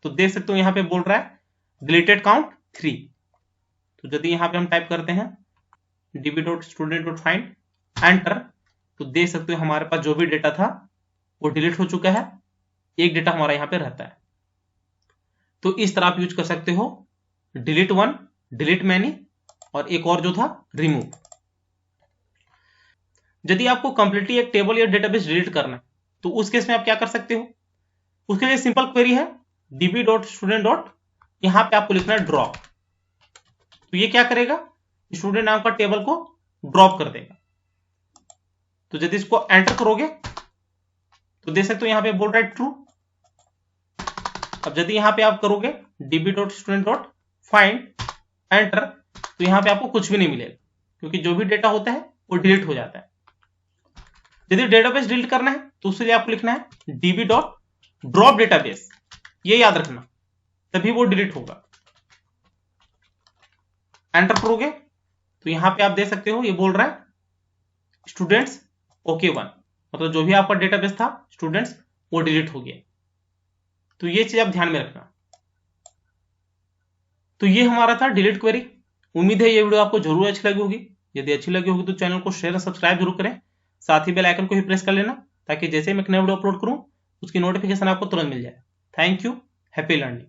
तो देख सकते हो यहां पे बोल रहा है डिलीटेड काउंट 3। तो यदि यहां पे हम टाइप करते हैं db.student.find, एंटर, तो देख सकते हो हमारे पास जो भी डेटा था वो डिलीट हो चुका है। एक डेटा हमारा यहां पे रहता है। तो इस तरह आप यूज कर सकते हो डिलीट वन, डिलीट मैनी, और एक और जो था रिमूव। यदि आपको कंप्लीटली एक टेबल या डेटाबेस डिलीट करना है तो उस केस में आप क्या कर सकते हो, उसके लिए सिंपल क्वेरी है db.student. यहां पे आपको लिखना है ड्रॉप। तो ये क्या करेगा, स्टूडेंट नाम का टेबल को ड्रॉप कर देगा। तो यदि इसको एंटर करोगे तो देख सकते हो यहां पे बोल रहा है ट्रू। अब यदि यहां पे आप करोगे db.student.find, एंटर, तो यहां पे आपको कुछ भी नहीं मिलेगा, क्योंकि जो भी डेटा होता है वो डिलीट हो जाता है। यदि डेटाबेस डिलीट करना है तो उसके लिए आपको लिखना है db.drop डेटाबेस। ये याद रखना, तभी वो डिलीट होगा। एंटर करोगे तो यहां पे आप देख सकते हो ये बोल रहा है स्टूडेंट्स OK1, मतलब जो भी आपका डेटाबेस था स्टूडेंट्स वो डिलीट हो गया। तो ये चीज आप ध्यान में रखना। तो ये हमारा था डिलीट क्वेरी। उम्मीद है ये वीडियो आपको जरूर अच्छी लगी होगी। यदि अच्छी लगी होगी तो चैनल को शेयर और सब्सक्राइब जरूर करें। साथ ही बेल आइकन को भी प्रेस कर लेना, ताकि जैसे ही मैं एक नया वीडियो अपलोड करूं उसकी नोटिफिकेशन आपको तुरंत मिल जाए। Thank you. Happy learning.